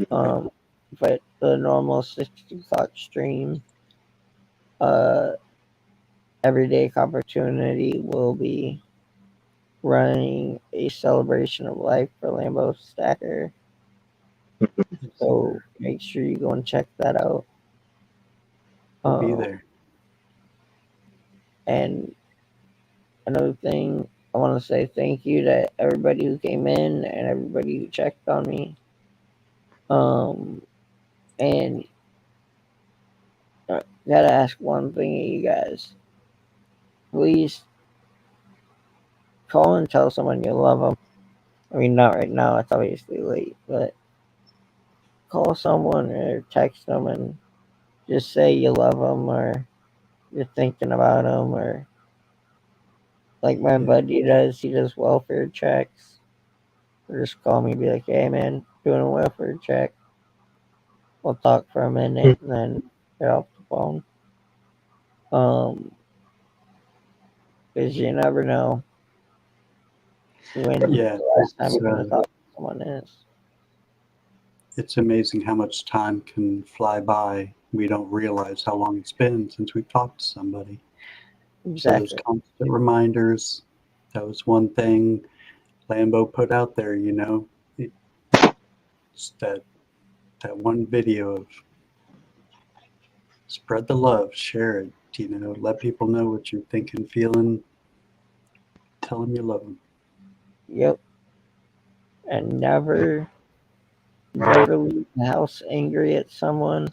But the normal 6 o'clock stream, Everyday Opportunity will be running a celebration of life for Lambo Stacker. So make sure you go and check that out. We'll be there. And another thing, I want to say thank you to everybody who came in and everybody who checked on me. And I gotta ask one thing of you guys. Please call and tell someone you love them. I mean, not right now, it's obviously late, but call someone or text them and just say you love them or you're thinking about them, or like my buddy does, he does welfare checks. Or just call me and be like, hey man, doing a welfare check. We'll talk for a minute and then get off the phone. Because you never know when Yeah, the last time you're going to talk to someone is. It's amazing how much time can fly by. We don't realize how long it's been since we've talked to somebody. So Exactly. those constant reminders, that was one thing Lambo put out there, you know. It's that one video of spread the love, share it, you know, let people know what you're thinking, feeling, tell them you love them. Yep. And never leave the house angry at someone,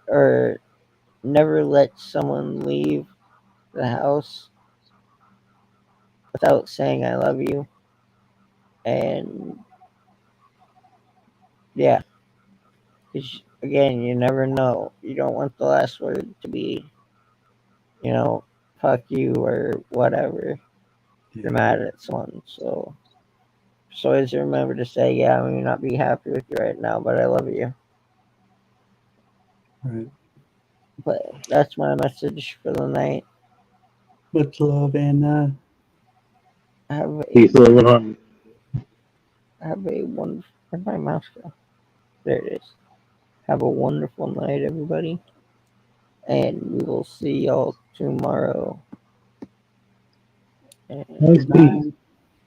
or never let someone leave the house without saying I love you. And yeah, 'cause again, you never know. You don't want the last word to be, fuck you or whatever. You're mad at someone. So always remember to say, yeah, I may not be happy with you right now, but I love you. Right. But that's my message for the night. Much love and Peace, love, and harmony. Have a wonderful. Where'd my mouse go? There it is. Have a wonderful night, everybody. And we will see y'all tomorrow. And Nice.